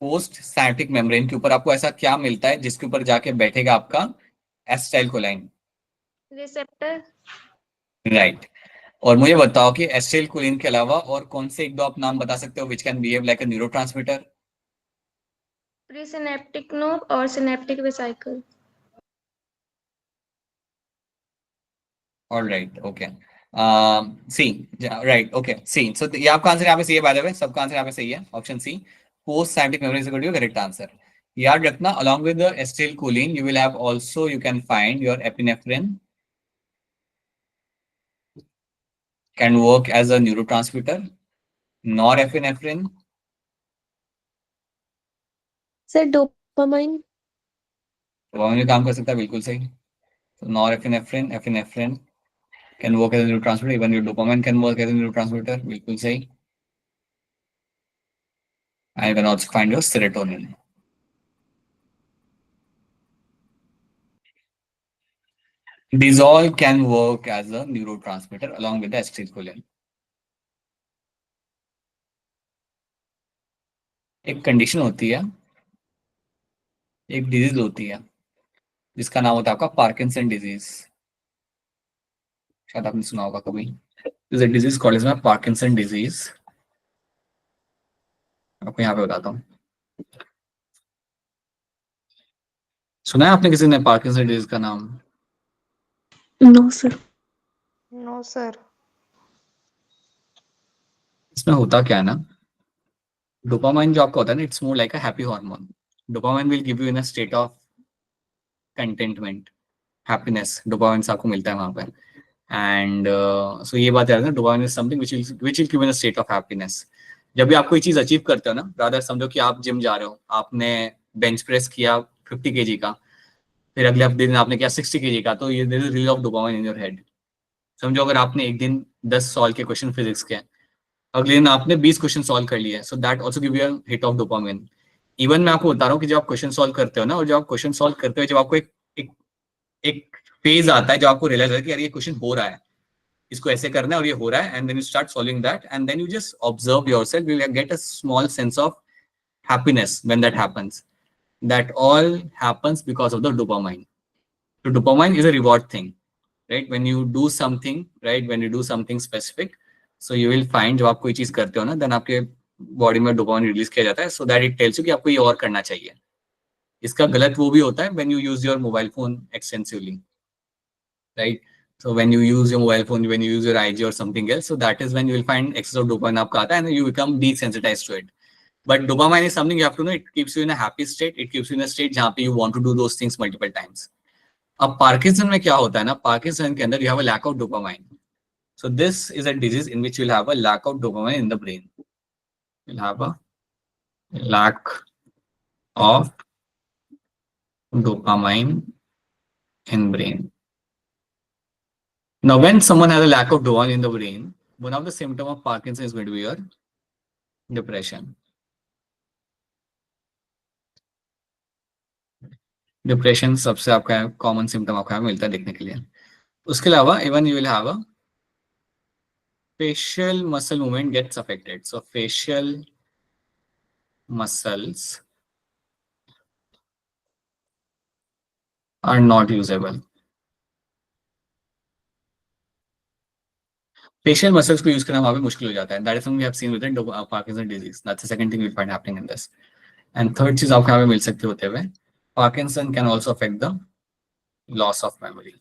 Speaker 1: पोस्ट-synaptic membrane के ऊपर आपको ऐसा क्या मिलता है जिसके ऊपर जाके बैठेगा आपका acetylcholine?
Speaker 5: Receptor.
Speaker 1: Right. और मुझे बताओ कि acetylcholine के अलावा और कौन से एक दो आप नाम बता सकते हो which can behave like a neurotransmitter?
Speaker 5: Presynaptic node और synaptic vesicle.
Speaker 1: All right, okay. C, right, okay. C. So ये आपका आंसर यहाँ पे सही है, by the way. सबका आंसर यहाँ पे सही है. Option C. Post-synaptic membrane is going to be correct answer. याद रखना, along with the acetylcholine, you will have also, you can find your epinephrine can work as a neurotransmitter. Norepinephrine.
Speaker 4: Sir, dopamine.
Speaker 1: dopamine काम कर सकता है, बिल्कुल सही. So norepinephrine, epinephrine can work as a neurotransmitter. Even your dopamine can work as a neurotransmitter, बिल्कुल सही. And you can also find your serotonin. These all can work as a neurotransmitter along with the acetylcholine. एक condition होती है, एक disease होती है जिसका नाम होता है आपका पार्किंसन डिजीज. शायद आपने सुना होगा कभी. There's a disease called as Parkinson disease. आपको यहाँ पे बताता हूँ. सुना है आपने किसी ने पार्किंसन डिजीज का नाम?
Speaker 4: No, sir.
Speaker 5: No, sir.
Speaker 1: इसमें होता क्या है ना, डोपामाइन जो आपका होता है ना, it's more like a happy hormone. Dopamine will give you in a state of contentment, happiness. Dopamine से आपको मिलता है वहां पे. एंड सो ये बात याद है, dopamine is something which will give in a state of happiness. जब भी आप कोई चीज अचीव करते हो ना, रादर समझो कि आप जिम जा रहे हो, आपने बेंच प्रेस किया 50 kg का, फिर अगले हफ्ते दिन आपने किया 60 kg का, तो ये release of dopamine in your head. समझो अगर आपने एक दिन 10 सॉल्व के क्वेश्चन फिजिक्स के, अगले दिन आपने 20 क्वेश्चन सॉल्व कर लिए, so that also give you a hit of dopamine. Even मैं आपको बता रहा हूँ कि जब आप क्वेश्चन सॉल्व करते हो ना, और जब आप क्वेश्चन सॉल्व करते हो, जब आपको एक, एक फेज आता है जब आपको रियलाइज होता है कि यार ये क्वेश्चन हो रहा है, इसको ऐसे करना है और ये हो रहा है, and then you start solving that, and then you just observe yourself, you will get a small sense of happiness when that happens. That all happens because of the dopamine. So dopamine is a reward thing, right? When you do something, right? When you do something specific, so you will find जब आप कोई चीज करते हो ना, then आपके body में dopamine release किया जाता है, so that it tells you कि आपको ये और करना चाहिए। इसका गलत वो भी होता है when you use your mobile phone extensively, right? So when you use your mobile phone, when you use your IG or something else, so that is when you will find excess of dopamine आपका आता है, and you become desensitized to it. But dopamine is something you have to know. It keeps you in a happy state. It keeps you in a state जहाँ पे you want to do those things multiple times. अब Parkinson में क्या होता है ना, Parkinson के अंदर you have a lack of dopamine. So this is a disease in which you'll have a lack of dopamine in the brain. You'll have a lack of dopamine in brain. Now, when someone has a lack of dopamine in the brain, one of the symptoms of Parkinson is going to be your depression. Depression सबसे आपका common symptom आपका मिलता है देखने के लिए। उसके अलावा even you will have a facial muscle movement gets affected. So facial muscles are not usable. Facial muscles को यूज करना वहां पे मुश्किल हो जाता है। That is something we have seen with the Parkinson disease. That's the second thing we find happening in this. And third चीज आपको यहाँ पे मिल सकती होते हुए, Parkinson can also affect the loss of memory.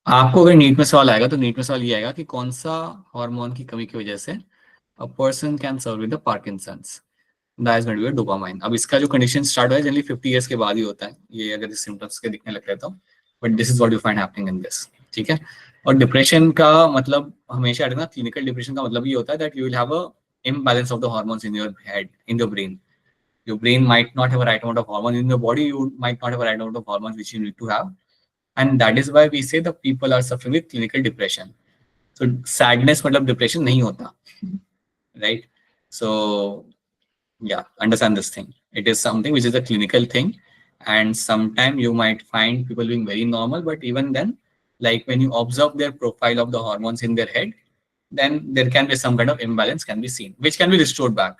Speaker 1: आपको अगर नीट में सवाल आएगा तो नीट में सवाल ये आएगा कि कौन सा हार्मोन की कमी की वजह से a person can serve with the Parkinson's. That is going to be dopamine. अब इसका जो कंडीशन स्टार्ट हुआ है जनरली 50 इयर्स के बाद ही होता है ये, अगर इस सिम्टम्स के दिखने लगते हैं तो, but this is what you find happening in this. ठीक है। और डिप्रेशन का मतलब हमेशा ना, क्लिनिकल डिप्रेशन का मतलब ये होता है that you will have a imbalance of the hormones in your head, in your brain. Your brain might not have a right amount of hormones in your body. You might not have a right amount of hormones which you need to have, and that is why we say the people are suffering with clinical depression. So sadness मतलब depression नहीं होता, right? So yeah, understand this thing. It is something which is a clinical thing, and sometimes you might find people being very normal, but even then, like when you observe their profile of the hormones in their head, then there can be some kind of imbalance can be seen, which can be restored back.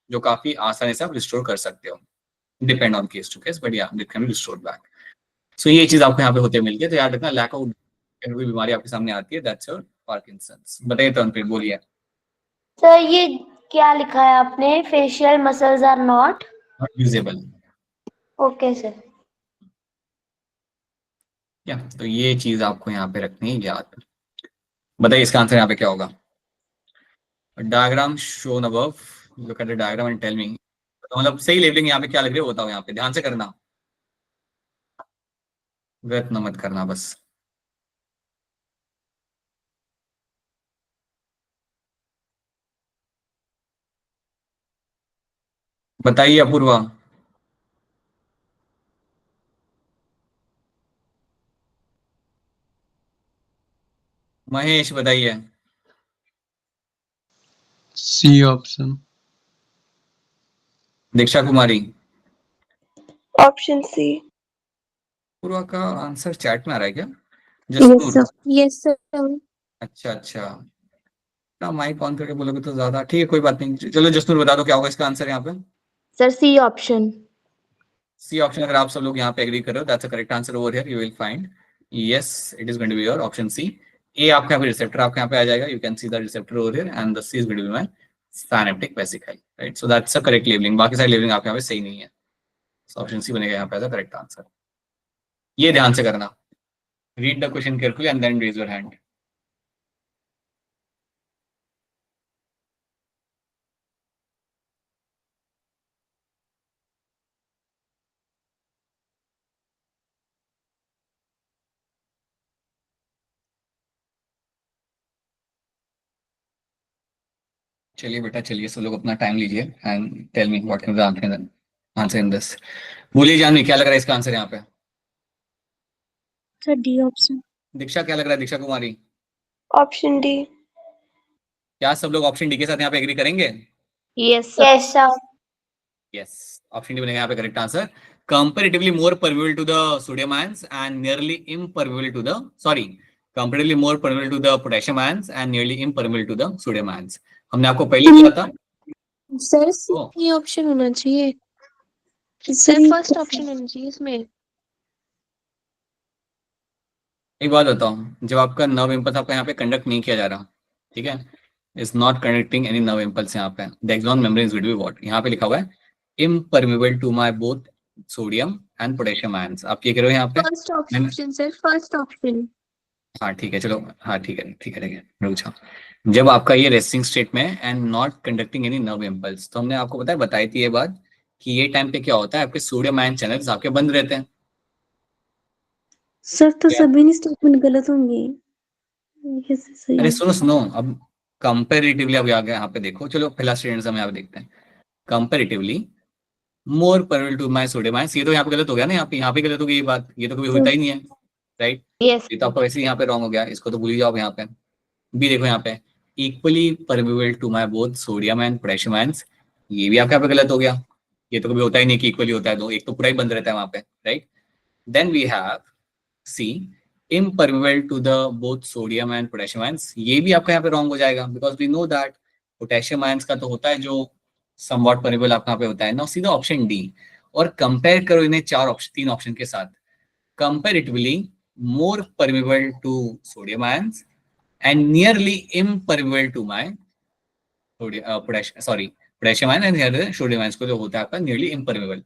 Speaker 1: जो काफी आसानी से आप restore कर सकते हो, depend on case to case, but या it can be restored back. So ये चीज आपको यहाँ पे होते मिल गए, तो याद रखना लैक ऑफ कोई बीमारी आपके सामने आती है, दैट्स योर पार्किंसंस। बताइए तनप्रीत, बोलिए।
Speaker 3: सर ये क्या लिखा है आपने? Facial muscles are not
Speaker 1: not usable.
Speaker 3: Okay sir.
Speaker 1: क्या, तो ये चीज आपको यहाँ पे रखनी है याद। बताइए इसका आंसर यहाँ पे क्या होगा। Diagram shown above, look at the diagram and tell me. तो मतलब सही लेबलिंग यहाँ पे क्या लग रही है बताओ, यहाँ पे ध्यान से करना, गलत ना मत करना बस। बताइए अपूर्वा। महेश बताइए।
Speaker 6: C option.
Speaker 1: Diksha Kumari.
Speaker 7: Option C.
Speaker 1: Apoorva का आंसर चैट में आ रहा है क्या?
Speaker 7: Yes
Speaker 1: Jasnoor.
Speaker 7: Sir. Yes sir.
Speaker 1: अच्छा अच्छा, ना माइक ऑन करके बोलोगे तो ज्यादा ठीक है, कोई बात नहीं। चलो जसनूर बता दो क्या होगा इसका आंसर यहाँ पे।
Speaker 7: Sir C option.
Speaker 1: C option, अगर आप सब लोग यहाँ पे एग्री कर रहे हो, that's a correct answer over here, you will find yes it is going to be your option C. A आपका यहाँ पे रिसेप्टर आपके यहाँ पे आ जाएगा, you can see the receptor over here, and the C is going to be my synaptic vesicle, right? So that's a correct labeling. बाकी सारी लेबलिंग आपके यहाँ पे सही नहीं है, सो ऑप्शन सी बनेगा यहाँ पे एज अ करेक्ट आंसर। ये ध्यान से करना, read the question carefully and then raise your hand. चलिए बेटा चलिए, सब लोग अपना टाइम लीजिए and tell me what is the answer in this. बोलिए जानवी, क्या लग रहा है इसका आंसर यहाँ पे?
Speaker 4: Sir D option.
Speaker 1: दीक्षा क्या लग रहा है, दीक्षा कुमारी?
Speaker 7: Option D.
Speaker 1: क्या सब लोग ऑप्शन डी के साथ यहाँ पे एग्री करेंगे?
Speaker 7: Yes, sir.
Speaker 3: Yes sir.
Speaker 1: Yes, option D बनेगा यहाँ पे correct answer. Comparatively more permeable to the sodium ions and nearly impermeable to the sorry comparatively more permeable to the potassium ions and nearly impermeable to the sodium ions. हमने आपको पहले दिया था।
Speaker 7: Sir
Speaker 1: ओ,
Speaker 7: ये option होना चाहिए।
Speaker 5: Sir first option होना चाहिए इसमें।
Speaker 1: एक बात बताओ, जब आपका नर्व इम्पल्स आपका यहाँ पे कंडक्ट नहीं किया जा रहा, ठीक है, is not conducting any nerve impulse, यहाँ पे the axon membrane will be what, यहाँ पे लिखा हुआ है impermeable to my both sodium and potassium ions. आप ये कह रहे हो यहाँ पे?
Speaker 5: First option sir, first option.
Speaker 1: हाँ ठीक है, चलो हाँ ठीक है ठीक है ठीक है, रुक जाओ। जब आपका ये रेस्टिंग स्टेट में and not conducting any nerve impulse, तो हमने आपको बताई थी ये बात कि ये टाइम पे क्या होता है, आपके सोडियम आयन चैनल्स आपके बंद रहते हैं।
Speaker 4: सर तो सभी नहीं स्टेटमेंट गलत होंगे, कैसे सही
Speaker 1: अरे
Speaker 4: है?
Speaker 1: सुनो सुनो, अब कंपेरेटिवली अब आगे यहाँ पे देखो, चलो पहला स्टेटमेंट हम यहाँ पे देखते हैं। Comparatively more permeable to my sodium ions, ये तो यहाँ पे गलत हो गया ना, यहाँ पे गलत हो गई ये बात, ये तो कभी होता ही नहीं है, राइट?
Speaker 7: Yes.
Speaker 1: ये तो आपका वैसे ही यहाँ पे रॉन्ग हो गया, इसको तो भूल ही जाओ। यहाँ पे बी देखो, यहाँ पे equally permeable to my both sodium and potassium ions, ये भी आपका यहाँ पे गलत हो गया, ये तो कभी होता ही नहीं कि इक्वली होता है, दो एक तो पूरा ही बंद रहता है वहां पे, right? Then we have C impermeable to the both sodium and potassium ions, ये भी आपका यहाँ पे रॉन्ग हो जाएगा because we know that potassium ions का तो होता है जो समवॉट परमेबल आपका यहाँ पे होता है ना। सीधा ऑप्शन डी, और कंपेयर करो इन्हें तीन ऑप्शन के साथ, comparatively more permeable to sodium ions and nearly impermeable to my potassium ion and sodium ions को जो होता है आपका नियरली इम्परमेबल।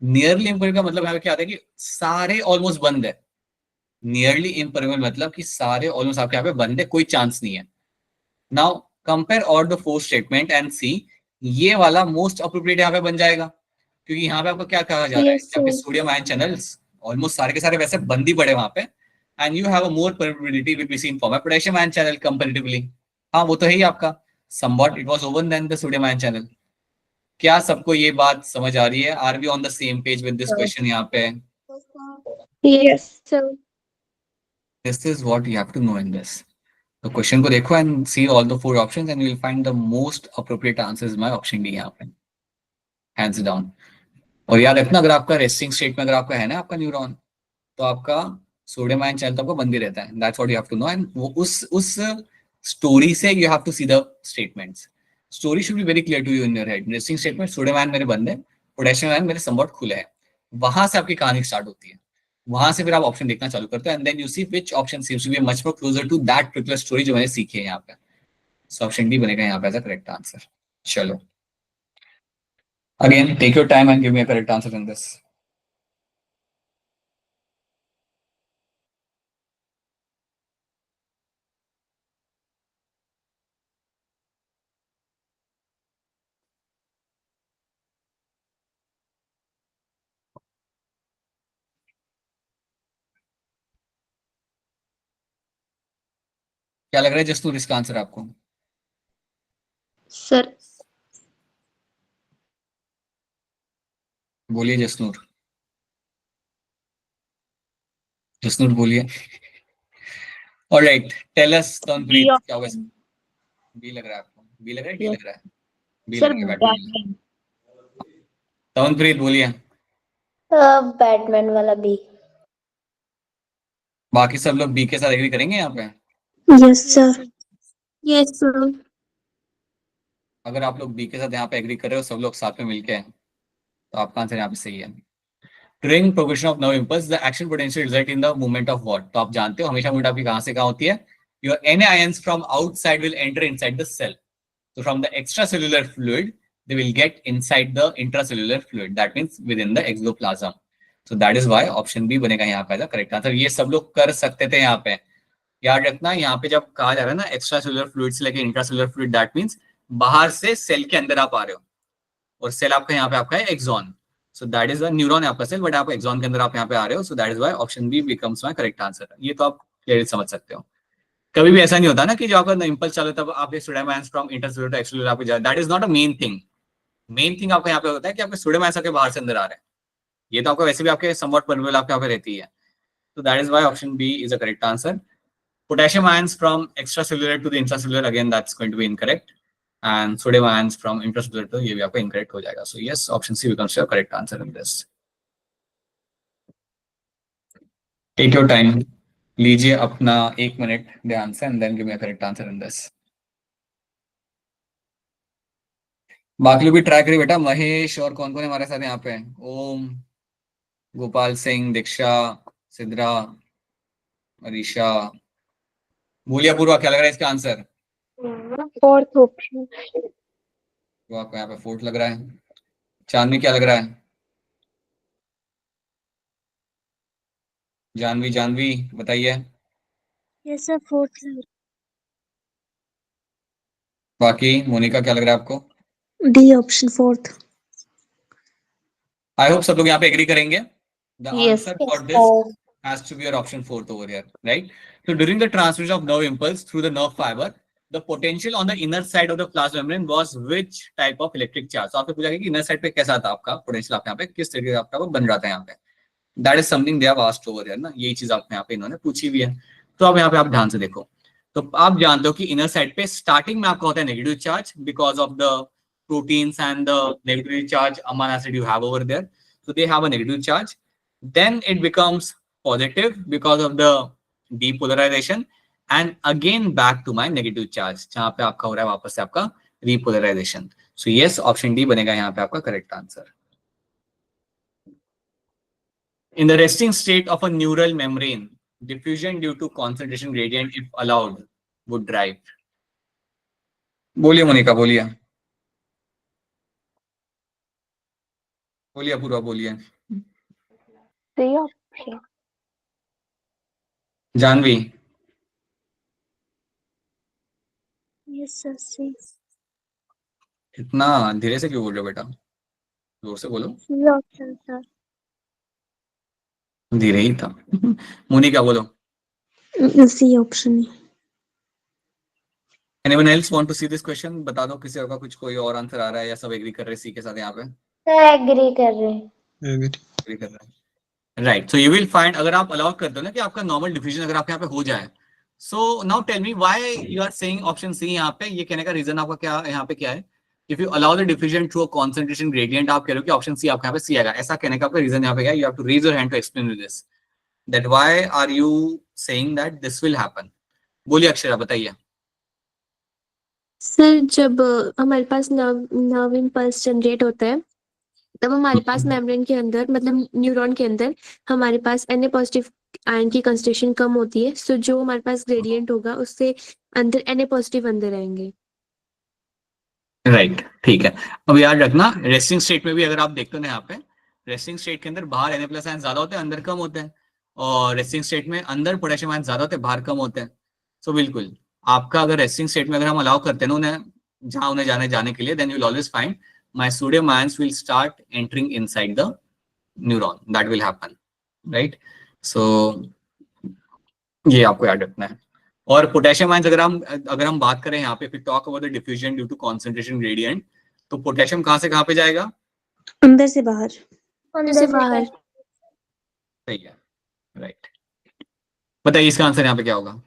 Speaker 1: नियरली इम्परमेबल का मतलब यहाँ पे क्या आता है कि सारे ऑलमोस्ट बंद है। नियरली इम्परमेबल मतलब कि सारे ऑलमोस्ट आपके यहाँ पे बंद है, कोई चांस नहीं है। Now compare all the four statement and see, ये वाला मोस्ट अप्रोप्रिएट यहाँ पे बन जाएगा, क्योंकि यहाँ पे आपको क्या कहा जा रहा है
Speaker 3: Yes,
Speaker 1: कि आपके
Speaker 3: sir.
Speaker 1: Sodium ion channels almost सारे के सारे वैसे बंद ही पड़े वहां पे, and you have a more permeability will be seen for my potassium ion channel comparatively. हाँ वो तो है ही आपका, somewhat it was open than the sodium ion channel. क्या सबको ये बात समझ आ रही है? Are we on the same page with this question यहाँ पे?
Speaker 7: Yes.
Speaker 5: Sir
Speaker 1: this is what you have to know in this. तो क्वेश्चन को देखो and see all the four options and you will find the most appropriate answer is my option D यहाँ पे, hands down. और याद रखना, अगर आपका रेस्टिंग स्टेट में अगर आपका है ना आपका न्यूरॉन, तो आपका सोडियम आयन चैनल तो आपको बंद ही रहता है, that's what you have to know. And वो उस स्टोरी से you have to see the statements. Story should be very clear to you in your head. Resting state में सोडियम आयन मेरे बंद है, पोटेशियम आयन मेरे समवॉट खुले हैं, वहां से आपकी कहानी स्टार्ट होती है। वहां से फिर आप ऑप्शन देखना चालू करते हैं and then you see which option seems to be much more closer to that particular story जो मैंने सीखी है यहाँ पे। सो ऑप्शन डी बनेगा यहाँ पे एज अ करेक्ट आंसर। चलो again take your time and give me a correct answer in this. क्या लग रहा है जसनूर इसका आंसर आपको?
Speaker 5: सर
Speaker 1: बोलिए जसनूर, जसनूर बोलिए। ऑलराइट, टेल अस तनप्रीत,
Speaker 7: D
Speaker 1: क्या होगा?
Speaker 7: option.
Speaker 1: बी लग रहा है आपको? बी लग रहा है, डी
Speaker 7: Yes.
Speaker 1: लग रहा है? बी
Speaker 7: Sir,
Speaker 1: लग रहा है, बैटमैन।
Speaker 7: Batman.
Speaker 1: तनप्रीत बोलिए।
Speaker 3: बैटमैन वाला बी।
Speaker 1: बाकी सब लोग बी के साथ एग्री करेंगे यहाँ पे?
Speaker 4: Yes sir.
Speaker 5: Yes sir.
Speaker 1: अगर आप लोग बी के साथ यहाँ पे एग्री कर रहे हो सब लोग साथ में मिलके, तो आपका आंसर यहाँ पे सही है। During progression of nerve impulse, the action potential result in the movement of what? तो आप जानते हो हमेशा मूवमेंट आपकी कहाँ से कहाँ होती है? Your Na ions from outside will enter inside the cell. So from the extracellular fluid, they will get inside the intracellular fluid. That means within the exoplasm. So that is why option B बनेगा यहाँ पे correct answer. ये सब लोग कर सकते थे यहाँ पे। याद रखना, यहाँ पे जब कहा जा रहा है ना एक्स्ट्रासेलुलर फ्लूइड से लेके इंट्रासेलुलर फ्लूइड, दैट मींस बाहर से सेल के अंदर आप आ रहे हो, और सेल आपका यहाँ पे आपका है axon. So that is the neuron है आपका सेल, बट आप एक्सॉन के अंदर आप यहाँ पे आ रहे हो। So that is why option B becomes my correct answer. ये तो आप क्लियरली समझ सकते हो। कभी भी ऐसा नहीं होता ना कि जो आपका इम्पल्स चालू है तब आपके सुडोमाइन्स फ्रॉम इंटरसेल्युलर टू एक्सट्रासेल्युलर आपको जाए, that is not a main thing. Main thing आपका यहाँ पे होता है कि आपके सुडोमाइन्स आपके बाहर से अंदर आ रहे हैं, ये तो आपका वैसे भी आपके समवॉट परमेबल आपके यहाँ पे रहती है। So that is why option B is a correct answer. Potassium ions from extracellular to the intracellular, again that's going to be incorrect. And sodium ions from intracellular to ये भी आपका incorrect हो जाएगा. So yes, option C becomes your correct answer in this. Take your time. लीजिए अपना 1 minute ध्यान से and then give me a correct answer in this. बाकी लोग भी ट्राई करिए बेटा। महेश और कौन कौन है हमारे साथ यहाँ पे? ओम, गोपाल सिंह, दीक्षा, सिद्रा, अरीशा, भूलिया पूर्वा, क्या लग रहा है इसका आंसर?
Speaker 7: Fourth option.
Speaker 1: तो आपको यहाँ पे फोर्थ लग रहा है। चांदनी क्या लग रहा है? जानवी, जानवी बताइए।
Speaker 4: यस सर, फोर्थ लग
Speaker 1: बाकी मोनिका क्या लग रहा है आपको?
Speaker 4: D option fourth.
Speaker 1: I hope सब लोग यहाँ पे एग्री करेंगे। The
Speaker 7: Yes.
Speaker 1: Answer for this has to be your option fourth over here, right? So during the transmission of nerve impulse through the nerve fiber, the potential on the inner side of the plasma membrane was which type of electric charge? तो आपसे पूछा गया कि inner side पे कैसा था आपका potential, आपके यहाँ पे किस तरीके का आपका वो बन रहा था यहाँ पे। That is something they have asked over here ना, यही चीज आपको यहाँ पे इन्होंने पूछी हुई है। तो अब यहाँ पे आप ध्यान से देखो, तो आप जानते हो कि इनर साइड पे स्टार्टिंग में आपका होता है negative charge because of the proteins and the negatively charged amino acid you have over there, so they have a negative charge. Then it becomes positive because of the depolarization and again back to my negative charge जहां पे आपका हो रहा है वापस से आपका repolarization. So yes, option D बनेगा यहाँ पे आपका correct answer. In the resting state of a neural membrane, diffusion due to concentration gradient, if allowed, would drive. बोलिए मोनिका, बोलिए। बोलिए पूरा, बोलिए।
Speaker 7: C option.
Speaker 1: Janvi,
Speaker 4: yes sir, C.
Speaker 1: इतना धीरे से क्यों बोल रहे हो बेटा? जोर से बोलो।
Speaker 4: C option sir.
Speaker 1: धीरे ही था। मोनिका बोलो।
Speaker 4: C option.
Speaker 1: Anyone else want to see this question? बता दो किसी और का कुछ कोई और आंसर आ रहा है या सब एग्री कर रहे हैं सी के साथ यहाँ पे?
Speaker 3: एग्री कर रहे हैं।
Speaker 6: Agree.
Speaker 1: एग्री कर रहे हैं, right. So you will find, अगर आप अलाउ करते हो ना कि आपका नॉर्मल डिफ्यूजन अगर आपके यहाँ पे हो जाए, so now tell me why you are saying option C यहाँ पे, ये कहने का रीजन आपका क्या यहाँ पे क्या है? If you allow the diffusion through a concentration gradient, आप कह रहे हो कि ऑप्शन सी आपके यहाँ पे सी आएगा, ऐसा कहने का आपका रीजन यहाँ पे क्या है? You have to raise your hand to explain this, that why are you saying that this will happen. बोलिए अक्षरा, बताइए।
Speaker 5: सर जब हमारे पास नर्व इम्पल्स जनरेट होता है तब हमारे पास मेम्ब्रेन के अंदर मतलब न्यूरॉन के अंदर हमारे पास Na पॉजिटिव आयन की कंसंट्रेशन कम होती है, सो जो हमारे पास ग्रेडियंट होगा उससे अंदर Na पॉजिटिव अंदर आएंगे।
Speaker 1: राइट, ठीक है। अब याद रखना रेस्टिंग स्टेट में भी अगर आप देखते हो ना, यहाँ पे रेस्टिंग स्टेट के अंदर बाहर Na प्लस आयन ज्यादा होते हैं, अंदर कम होते हैं, और रेस्टिंग स्टेट में अंदर पोटेशियम आयन ज्यादा होते हैं, बाहर कम होते हैं। सो बिल्कुल आपका अगर रेस्टिंग स्टेट में अगर हम अलाउ करते हैं ना उन्हें जहां उन्हें जाने के लिए, then you will always find my sodium ions will start entering inside the neuron, that will happen, right. So ये आपको याद रखना है। और पोटेशियम आयंस अगर हम बात करें यहाँ पे, फिर talk about the diffusion due to concentration gradient, तो पोटेशियम कहाँ से कहाँ पे जाएगा?
Speaker 4: अंदर से बाहर।
Speaker 5: जैसे बाहर।
Speaker 1: सही है, राइट। बताइए इसका आंसर यहाँ पे क्या होगा?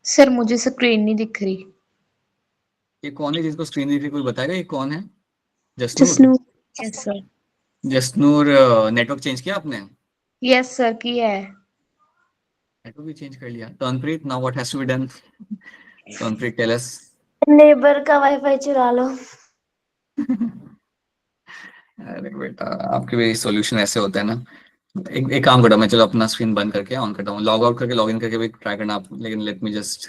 Speaker 8: सर मुझे स्क्रीन नहीं दिख रही।
Speaker 1: ये कौन है जिसको स्क्रीन दिख रही, कोई बताएगा ये कौन है? Jasnoor.
Speaker 4: Jasnoor.
Speaker 8: Yes sir.
Speaker 1: Jasnoor, network change किया आपने?
Speaker 8: यस सर किया है।
Speaker 1: नेटवर्क भी चेंज कर लिया। Tanpreet, now what has to be done? Tanpreet tell us.
Speaker 3: Neighbour का वाईफाई चुरा लो।
Speaker 1: अरे बेटा, आपके भी सॉल्यूशन ऐसे होते हैं ना। एक काम करो, मैं चलो अपना स्क्रीन बंद करके ऑन करता हूँ, लॉग आउट करके लॉग इन करके भी ट्राई करना आप, लेकिन let me just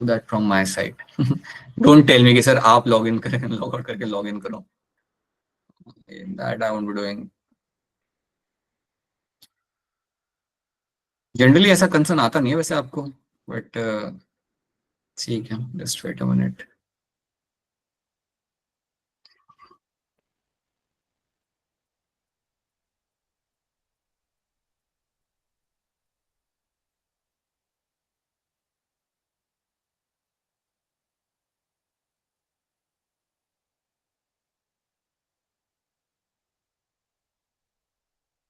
Speaker 1: do that from my side. Don't tell me कि सर आप लॉग इन करें, लॉग आउट करके लॉग इन करो, that I won't be doing. Generally ऐसा कंसर्न आता नहीं है वैसे आपको, बट ठीक है, just wait a minute.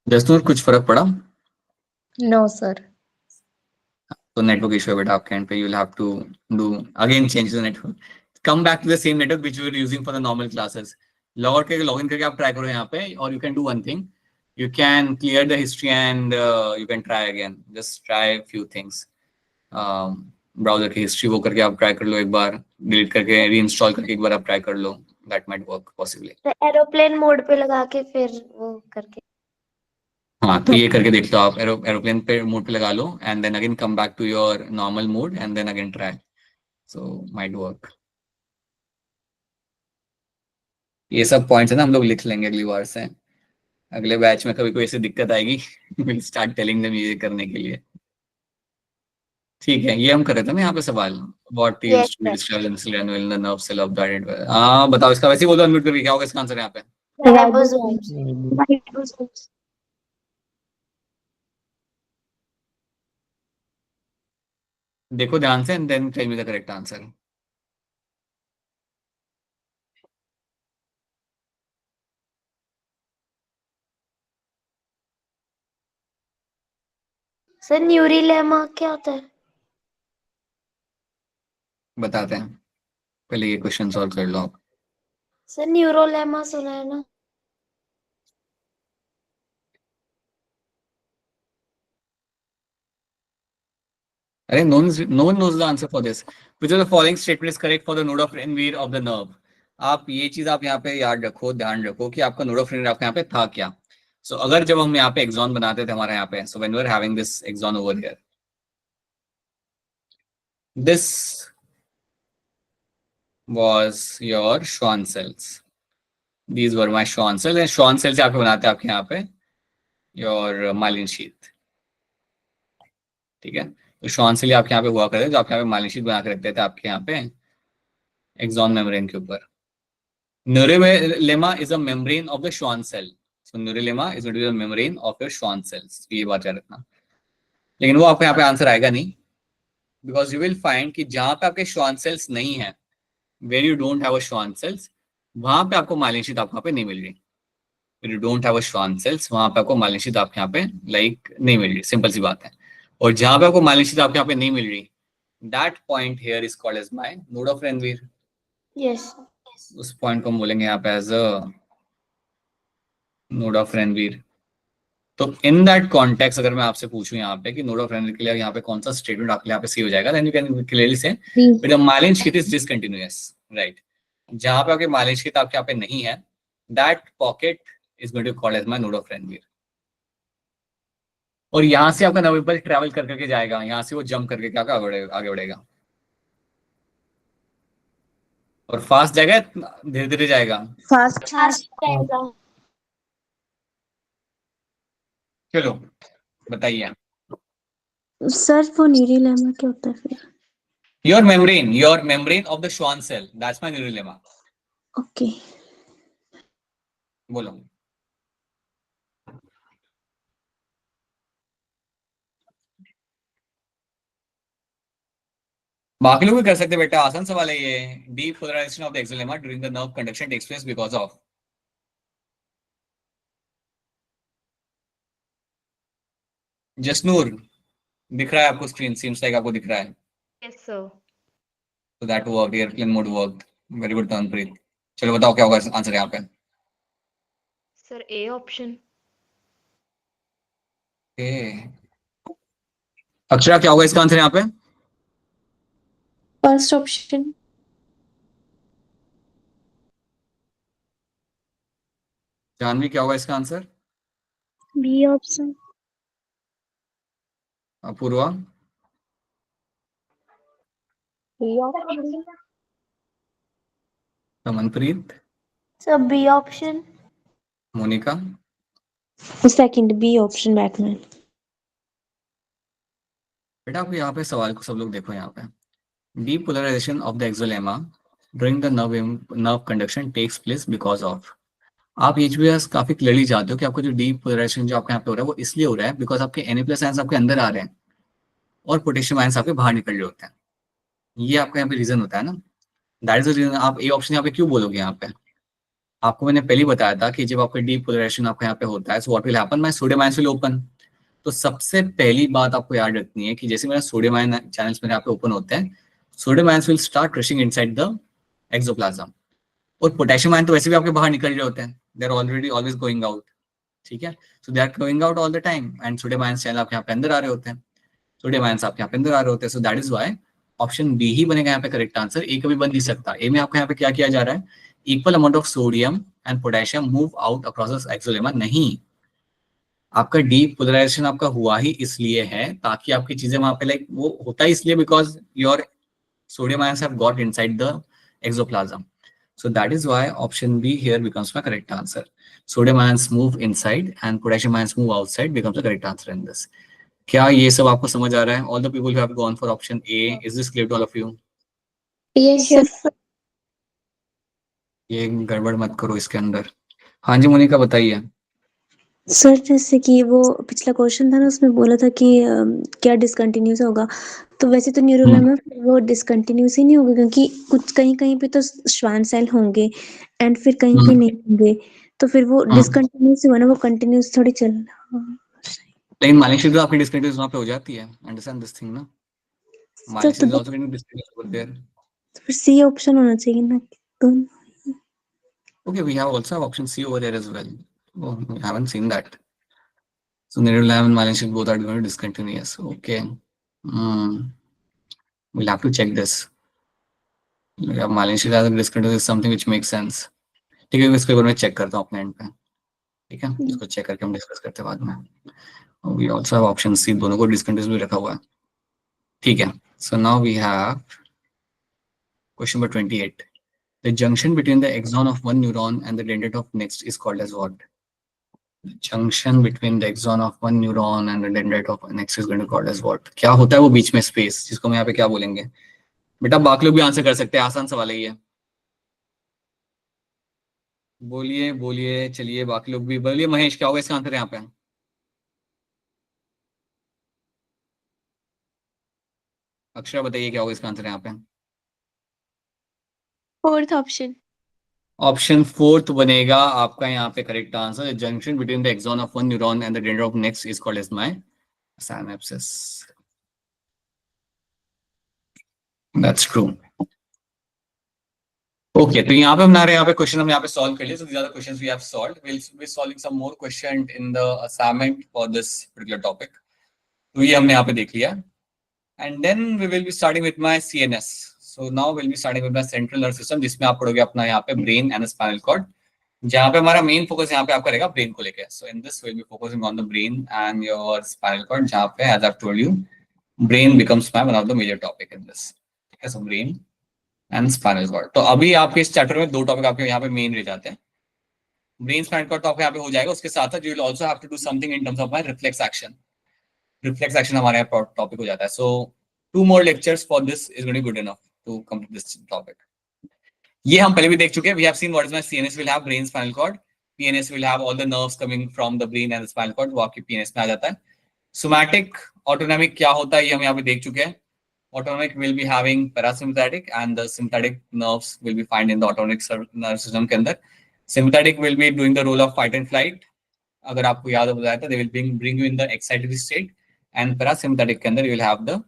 Speaker 1: Jasnoor कुछ फर्क पड़ा?
Speaker 8: No sir.
Speaker 1: तो नेटवर्क इशू है बेटा आपके एंड पे, you will have to do again change the network, come back to the same network which you were using for the normal classes, log out करके login करके आप try करो यहाँ पे, और you can do one thing, you can clear the history and you can try again, just try a few things. Browser की history वो करके आप ट्राई कर लो एक बार, डिलीट करके रीइंस्टॉल करके एक बार आप ट्राई कर लो, दैट माइट वर्क पॉसिबली।
Speaker 3: तो एरोप्लेन मोड पे लगा के फिर वो करके।
Speaker 1: हाँ तो ये करके देख लो आप, एरोप्लेन पे मोड पे लगा लो and then again come back to your normal mode and then again try, so might work. ये सब पॉइंट्स है ना, हम लोग लिख लेंगे अगली बार से, अगले बैच में कभी कोई ऐसी दिक्कत आएगी विल स्टार्ट टेलिंग देम ये करने के लिए। ठीक है, ये हम कर रहे थे ना यहाँ पे सवाल, what
Speaker 3: Yes,
Speaker 1: used to be
Speaker 3: sir.
Speaker 1: Destroyed in the nerve cell of the, हाँ बताओ इसका, वैसे ही बोलो अनम्यूट करके, क्या होगा इसका आंसर यहाँ पे?
Speaker 3: Ribosomes.
Speaker 4: Ribosomes.
Speaker 1: देखो ध्यान से and then tell me the correct answer.
Speaker 3: Sir neurilemma क्या होता है?
Speaker 1: बताते हैं, पहले ये क्वेश्चन सॉल्व कर लो आप।
Speaker 3: सर न्यूरोलेमा सुना है ना?
Speaker 1: अरे no one knows the answer for this. Which of the following statement is correct for the node of Renvir of the nerve? आप ये चीज आप यहाँ पे याद रखो, ध्यान रखो कि आपका नोड ऑफ Renvir आपके यहाँ पे था क्या। सो अगर जब हम यहाँ पे एक्सॉन बनाते थे हमारे यहाँ पे, so when we are having this axon over here, this was your Schwann cells. These were my Schwann cells, and Schwann cells आपके बनाते हैं आपके यहाँ पे your myelin sheath, ठीक है। तो Schwann cell आपके यहाँ पे हुआ करते थे, जो आपके यहाँ पे myelin sheath बना के रखते थे आपके यहाँ पे एक्सॉन मेम्ब्रेन के ऊपर। Neurulema is a membrane of the Schwann cell. So neurulema is going to be the membrane of your Schwann cells. ये बात याद रखना। लेकिन वो आपको यहाँ पे आंसर आएगा नहीं, because you will find कि जहाँ पे आपके Schwann cells नहीं है, where you don't have a Schwann cells, वहाँ पे आपको myelin sheath आपको यहाँ पे नहीं मिल रही। Where you don't have a Schwann cells, वहाँ पे आपको myelin sheath आपके यहाँ पे like नहीं मिल रही, सिंपल सी बात है। और जहाँ पे आपको myelin sheath आपके यहाँ पे नहीं मिल रही, that point here is called as my node of Renvir.
Speaker 3: Yes.
Speaker 1: उस पॉइंट को हम बोलेंगे यहाँ पे एज अ नोड ऑफ रेनवीर। तो इन दैट कॉन्टेक्स्ट अगर मैं आपसे पूछूं यहाँ पे कि नोड ऑफ रेनवीर के लिए यहाँ पे कौन सा स्टेटमेंट आपके यहाँ पे सही हो जाएगा, देन यू कैन क्लियरली से the myelin sheath is discontinuous, right. जहां पे आपके माइलिन शीथ आपके यहाँ पे नहीं है, that pocket is going to called as my node of Ranvier. और यहाँ से आपका नर्व इम्पल्स ट्रैवल कर करके जाएगा, यहाँ से वो जंप करके क्या आगे बढ़ेगा, और फास्ट जाएगा, धीरे धीरे जाएगा।
Speaker 4: Fast.
Speaker 3: जाएगा।
Speaker 1: चलो बताइए।
Speaker 4: Sir, वो न्यूरिलेमा क्या होता है फिर?
Speaker 1: Your membrane of the Schwann cell, that's my neurulema.
Speaker 4: Okay.
Speaker 1: बोलो। बाकी लोग भी कर सकते बेटा, आसान सवाल है ये। Depolarization of the exolemma during the nerve conduction takes place because of, Jasnoor दिख रहा है आपको स्क्रीन, सीम्स लाइक आपको दिख रहा है।
Speaker 8: Yes sir.
Speaker 1: So that worked, airplane mode worked. Very good Tanpreet. चलो बताओ क्या होगा आंसर यहाँ पे।
Speaker 8: Sir A option.
Speaker 1: अक्षरा क्या होगा इसका आंसर यहाँ पे?
Speaker 5: First option.
Speaker 1: जानवी क्या होगा इसका आंसर?
Speaker 4: B option.
Speaker 1: Apoorva?
Speaker 7: B option.
Speaker 1: Manpreet?
Speaker 3: Sir B option.
Speaker 1: Monica?
Speaker 5: Second B option बैटमैन।
Speaker 1: बेटा आपको यहाँ पे सवाल को सब लोग देखो यहाँ पे, depolarization of the axolemma during the nerve conduction takes place because of. आप एचबीएस काफी क्लियरली जानते हो कि आपको जो डीपोलराइजेशन जो आपके यहाँ पे हो रहा है वो इसलिए हो रहा है बिकॉज आपके Na+ आयंस आपके अंदर आ रहे हैं और पोटेशियम आयंस आपके बाहर निकल रहे होते हैं। ये आपका यहाँ पे रीजन होता है ना, दैट इज द रीजन। आप ए ऑप्शन यहाँ पे क्यों बोलोगे यहाँ पे? आपको मैंने पहले ही बताया था कि जब आपका डीपोलराइजेशन आपका यहाँ पे होता है, so what will happen, my sodium ions will open. तो सबसे पहली बात आपको याद रखनी है कि जैसे मेरा सोडियम आयन चैनल्स मेरे यहाँ पे ओपन होते हैं, sodium ions will start rushing inside the axoplasm. और पोटेशियम आयन तो वैसे भी आपके बाहर निकल रहे होते हैं, they are already always going out, ठीक है। So they are going out all the time, and sodium ions channel आपके यहाँ पे अंदर आ रहे होते हैं, सोडियम आयंस आपके यहाँ पे अंदर आ रहे होते हैं। So that is why option B ही बनेगा यहाँ पे करेक्ट आंसर। ए कभी बन नहीं सकता। ए में आपको यहाँ पे क्या किया जा रहा है, equal amount of sodium and potassium move out across the axolemma, नहीं। आपका डीपोलराइजेशन आपका हुआ ही इसलिए है ताकि आपकी चीजें वहां पे लाइक वो होता है इसलिए because your sodium ions have got inside the exoplasm. So that is why option B here becomes my correct answer. Sodium ions move inside and potassium ions move outside becomes the correct answer in this. क्या ये सब आपको समझ आ रहा है? All the people who have gone for option A, is this clear to all of you?
Speaker 5: Yes sir.
Speaker 4: Yes sir.
Speaker 1: ये गड़बड़ मत करो इसके अंदर। हाँ जी मोनिका बताइए।
Speaker 4: सर जैसे कि वो पिछला क्वेश्चन था ना, उसमें बोला था कि क्या डिसकंटिन्यूस होगा, तो वैसे तो न्यूरोलेमा वो डिसकंटिन्यूस ही नहीं होगा, क्योंकि कुछ कहीं कहीं पे तो श्वान सेल होंगे एंड फिर कहीं पे नहीं होंगे, तो फिर वो डिसकंटिन्यूस हुआ ना, वो कंटिन्यूस थोड़ी चल।
Speaker 1: लेकिन मालिश तो आपकी डिस्कंटिन्यूस वहां पे हो जाती है, अंडरस्टैंड दिस थिंग ना। मालिश
Speaker 4: तो
Speaker 1: is also getting discontinuous over there.
Speaker 4: फिर सी ऑप्शन होना चाहिए ना दोनों।
Speaker 1: Okay, we have also have option C over there as well. Oh, we haven't seen that. So Nerulab and Malaysia both are going to discontinuous. Okay. We'll have to check this. Yeah, Malaysia as a discontinuous is something which makes sense. ठीक है, इस paper में check करता हूँ अपने and पे। ठीक है, इसको चेक करके हम डिस्कस करते हैं बाद में। We also have option C, दोनों को discontinuous भी रखा हुआ है। ठीक है, so now we have question number 28. The junction between the axon of one neuron and the dendrite of next is called as what? Junction between the axon of one neuron and the dendrite of next is going to called as what? क्या होता है वो बीच में space, जिसको हम यहाँ पे क्या बोलेंगे? बेटा बाकी लोग भी आंसर कर सकते हैं, आसान सवाल है ये। बोलिए बोलिए, चलिए बाकी लोग भी बोलिए। महेश क्या होगा इसका आंसर यहाँ पे? अक्षरा बताइए क्या होगा इसका आंसर यहाँ पे?
Speaker 5: Fourth option.
Speaker 1: ऑप्शन फोर्थ बनेगा आपका यहाँ पे correct answer. Junction between the axon of one neuron and the dendrite of next is called as my synapsis. That's true. Okay, तो यहाँ पे हमारे यहाँ पे क्वेश्चन हम यहाँ पे सॉल्व कर लिए। So these are the questions we have solved. Will be solving some more question in the assignment for this particular topic. तो ये हमने यहाँ पे देख लिया, and then we will be starting with my CNS. So now will be starting with my central nervous system, जिसमें आप पढ़ोगे अपना यहाँ पे ब्रेन एंड स्पाइनल कॉर्ड, जहाँ पे हमारा मेन फोकस यहाँ पे आपका रहेगा ब्रेन को लेके। So in this will be focusing on the brain and your spinal cord, जहाँ पे as I have told you brain becomes my one of the major topic in this. ठीक है, so brain and spinal cord. तो अभी आपके इस chapter में दो टॉपिक आपके यहाँ पे मेन रह जाते हैं। ब्रेन स्पाइनल कॉर्ड तो आपके यहाँ पे हो जाएगा, उसके साथ साथ you will also have to do something in terms of my reflex action. Reflex action हमारे यहाँ टॉपिक हो जाता है। सो 2 more lectures for this is going to be good enough to complete this topic. ये हम पहले भी देख चुके हैं। We have seen what is my CNS will have brain spinal cord, PNS will have all the nerves coming from the brain and the spinal cord, वो आपकी PNS में आ जाता है। Somatic autonomic क्या होता है ये हम यहाँ पे देख चुके हैं। Autonomic will be having parasympathetic and the sympathetic nerves will be found in the autonomic nervous system के अंदर। Sympathetic will be doing the role of fight and flight, अगर आपको याद हो बताया था, they will bring you in the excited state, and parasympathetic के अंदर you will have the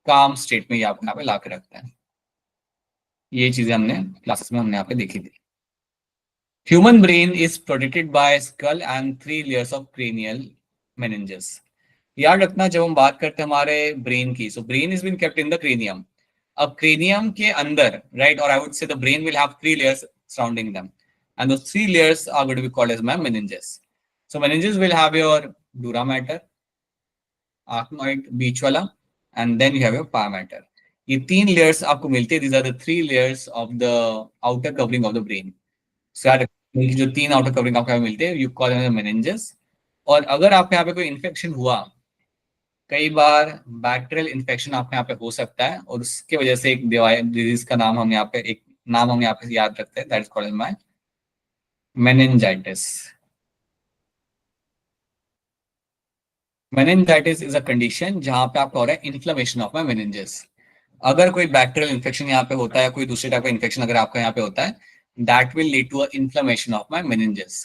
Speaker 1: काम स्टेट में ये आपको यहाँ पे ला के रखता है। ये चीजें हमने क्लासेस में हमने यहाँ पे देखी थी। Human brain is protected by skull and 3 layers of cranial meninges. याद रखना जब हम बात करते हैं हमारे ब्रेन की, so brain is been kept in the cranium. अब क्रेनियम के अंदर, राइट, और I would say the brain will have 3 layers surrounding them, and those 3 layers are going to be called as my meninges. So meninges will have your dura matter, arachnoid बीच वाला, and then you have your pia mater. ये 3 layers आपको मिलते हैं। These are the 3 layers of the outer covering of the brain. So याद रखिए कि जो 3 outer covering आपको यहाँ मिलते हैं, you call them meninges. और अगर आपके यहाँ पे कोई इन्फेक्शन हुआ, कई बार बैक्टीरियल इन्फेक्शन आपके यहाँ पे हो सकता है, और उसके वजह से एक डिजीज का नाम हम यहाँ पे याद रखते हैं, that is called my meningitis. Meningitis is a condition जहां पे आपका हो रहा है इन्फ्लेमेशन ऑफ माय मेनिंजेस। अगर कोई बैक्टीरियल इन्फेक्शन यहाँ पे होता है, कोई दूसरे टाइप का इन्फेक्शन अगर आपका यहाँ पे होता है, that will lead to an inflammation of my meninges,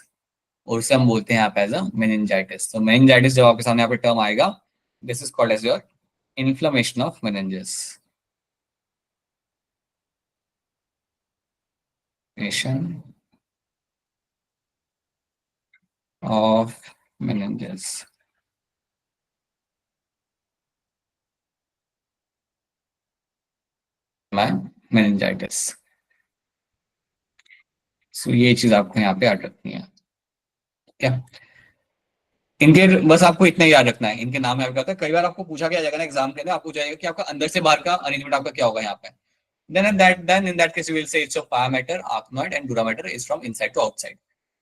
Speaker 1: और उसे हम बोलते हैं यहाँ पे एज अ meningitis. तो meningitis जब आपके सामने यहाँ पे टर्म आएगा, this is called as your inflammation of meninges. Inflammation of meninges. My meningitis. So ये चीज आपको यहाँ पे याद रखनी है. क्या इनके बस आपको इतना याद रखना है, इनके नाम याद रखना है. कई बार आपको पूछा गया जाएगा ना एग्जाम के अंदर, आपको जाएगा कि आपका अंदर से बाहर का अरेंजमेंट आपका क्या होगा यहाँ पे. Then in that case you will say it's of pyometer, arachnoid, and durameter is from inside to outside.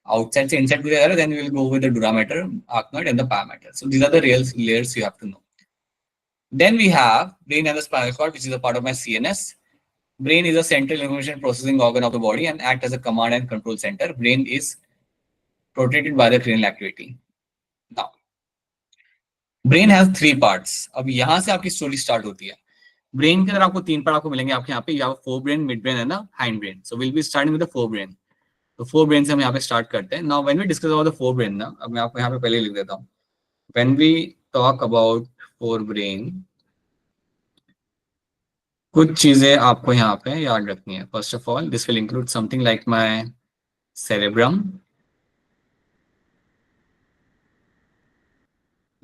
Speaker 1: Outside से inside to the other, then we will go with the durameter, arachnoid, and the pyometer. So these are the real layers you have to know. Then we have brain and the spinal cord, which is a part of my CNS. Brain is a central information processing organ of the body and act as a command and control center. Brain is protected by the cranial activity. Now, brain has 3 parts. अब यहाँ से आपकी story start होती है. Brain के अंदर आपको 3 part आपको मिलेंगे आपके यहाँ पे, या forebrain, midbrain and hindbrain. So will be starting with the forebrain. तो फोर ब्रेन से हम यहाँ पे स्टार्ट करते हैं. Now when we discuss about the forebrain ना, अब मैं आपको यहाँ पे पहले लिख देता हूँ. When we talk about forebrain, कुछ चीजें आपको यहाँ पे याद रखनी है. First of all, this will include something like my cerebrum.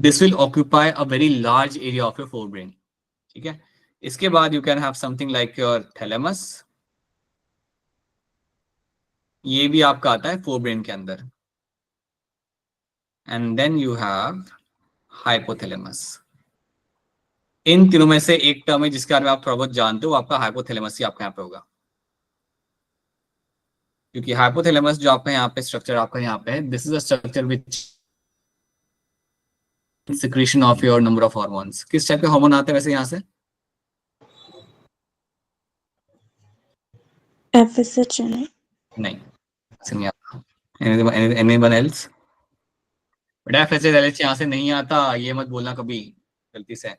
Speaker 1: This will occupy a very large area of your forebrain. ठीक है. इसके बाद you can have something like your thalamus. ये भी आपका आता है forebrain के अंदर. And then you have hypothalamus. इन तीनों में से एक टर्म है जिसके बारे में आप थोड़ा बहुत जानते हो, आपका हाइपोथैलेमस ही आपका यहाँ पे होगा. क्योंकि हाइपोथैलेमस जो आपका यहाँ पे स्ट्रक्चर आपका यहाँ पे है, this is a structure which secretion of your number of hormones. किस टाइप के हार्मोन आते हैं वैसे यहाँ से?
Speaker 4: FSH
Speaker 1: नहीं, नहीं आता. Anyone else? बेटा FSH यहाँ से नहीं आता, ये मत बोलना कभी गलती से.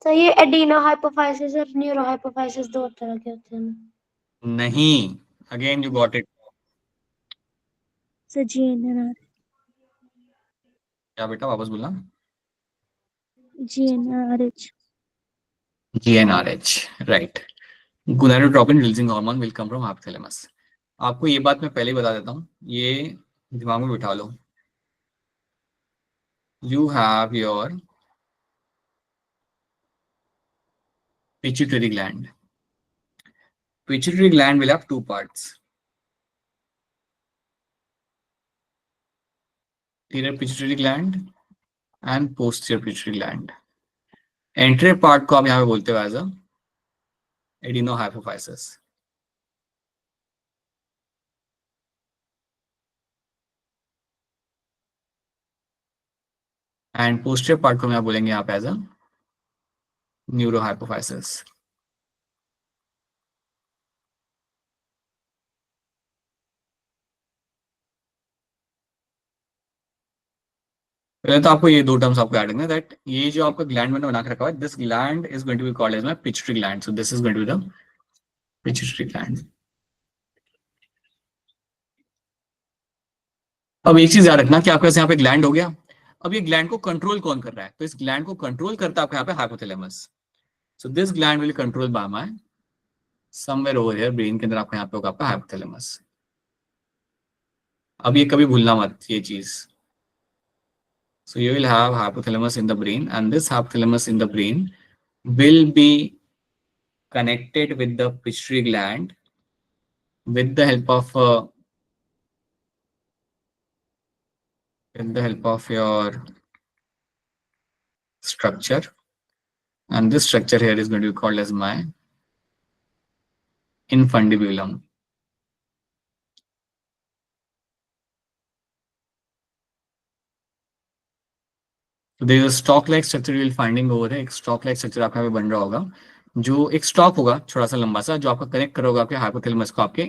Speaker 3: तो ये एडिनो हाइपोफाइसिस और न्यूरो हाइपोफाइसिस 2 तरह के होते हैं.
Speaker 1: नहीं, again you got it.
Speaker 4: Sir GNRH
Speaker 1: क्या बेटा वापस बोलना?
Speaker 4: GNRH
Speaker 1: GnRH, right. Gonadotropin releasing hormone will come from hypothalamus. आपको ये बात मैं पहले ही बता देता हूँ, ये दिमाग में बिठा लो. You have your pituitary gland. Pituitary gland will have 2 parts. Anterior pituitary gland and posterior pituitary gland. Anterior part को आप यहाँ पे बोलते हो as a adenohypophysis. And posterior part को हम यहाँ बोलेंगे यहाँ पे as a neurohypophysis. पहले तो आपको ये 2 टर्म्स आपको याद रखना है, दैट ये जो आपका ग्लैंड मैंने बना के रखा है, this gland is going to be called as my pituitary gland. So this is going to be the pituitary gland. अब एक चीज याद रखना कि आपके पास यहाँ पे ग्लैंड हो गया. अब ये ग्लैंड को कंट्रोल कौन कर रहा है? तो इस ग्लैंड को कंट्रोल करता है आपके यहाँ पे hypothalamus. So this gland will control by my somewhere over here, brain के अंदर आपके यहाँ पे होगा आपका हाइपोथैलेमस. अब ये कभी भूलना मत ये चीज. So you will have hypothalamus in the brain, and this hypothalamus in the brain will be connected with the pituitary gland with the help of your structure, and this structure here is going to be called as my infundibulum. So there is a stalk-like structure you will finding over here. एक stalk-like structure आपका यहाँ पे बन रहा होगा, जो एक stock होगा छोटा सा लंबा सा, जो आपका कनेक्ट करोगे आपके हाइपोथैलेमस को आपके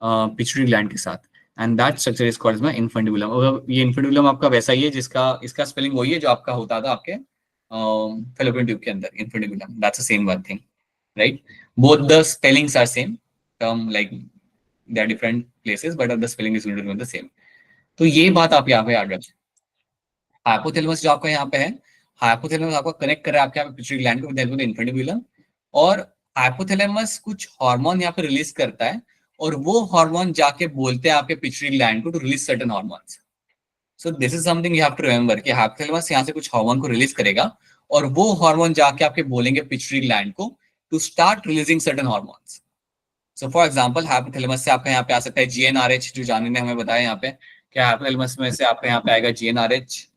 Speaker 1: पिट्यूटरी ग्लैंड के साथ. And that structure is called my infundibulum. और ये इन्फंडिबुलम आपका वैसा ही है जिसका इसका स्पेलिंग वही है जो आपका होता था आपके फैलोपियन ट्यूब के अंदर. Infundibulum, that's the same one thing, right? Both the spellings are same. Term like they are different places but the spelling is going to be the same. तो ये बात आप यहाँ पे याद रखें। हाइपोथैलेमस जो आपका यहाँ पे है, हाइपोथैलेमस आपको कनेक्ट कर रहा है आपके यहाँ पे पिट्यूटरी ग्लैंड को विद द इन्फेंटिबुलम, और हाइपोथैलेमस कुछ हार्मोन यहाँ पे रिलीज करता है, और वो हार्मोन जाके बोलते हैं आपके पिट्यूटरी ग्लैंड को to release certain hormones. So this is something you have to remember कि हाइपोथैलेमस यहाँ से कुछ हार्मोन को रिलीज करेगा, और वो हार्मोन जाके आपके बोलेंगे पिट्यूटरी ग्लैंड को to start releasing certain hormones. So for example hypothalamus से आपका यहाँ पे आ सकता है जीएनआरएच, जो जानी ने हमें बताया यहाँ पे कि हाइपोथैलेमस में से आपका यहाँ पे आएगा जीएनआरएच।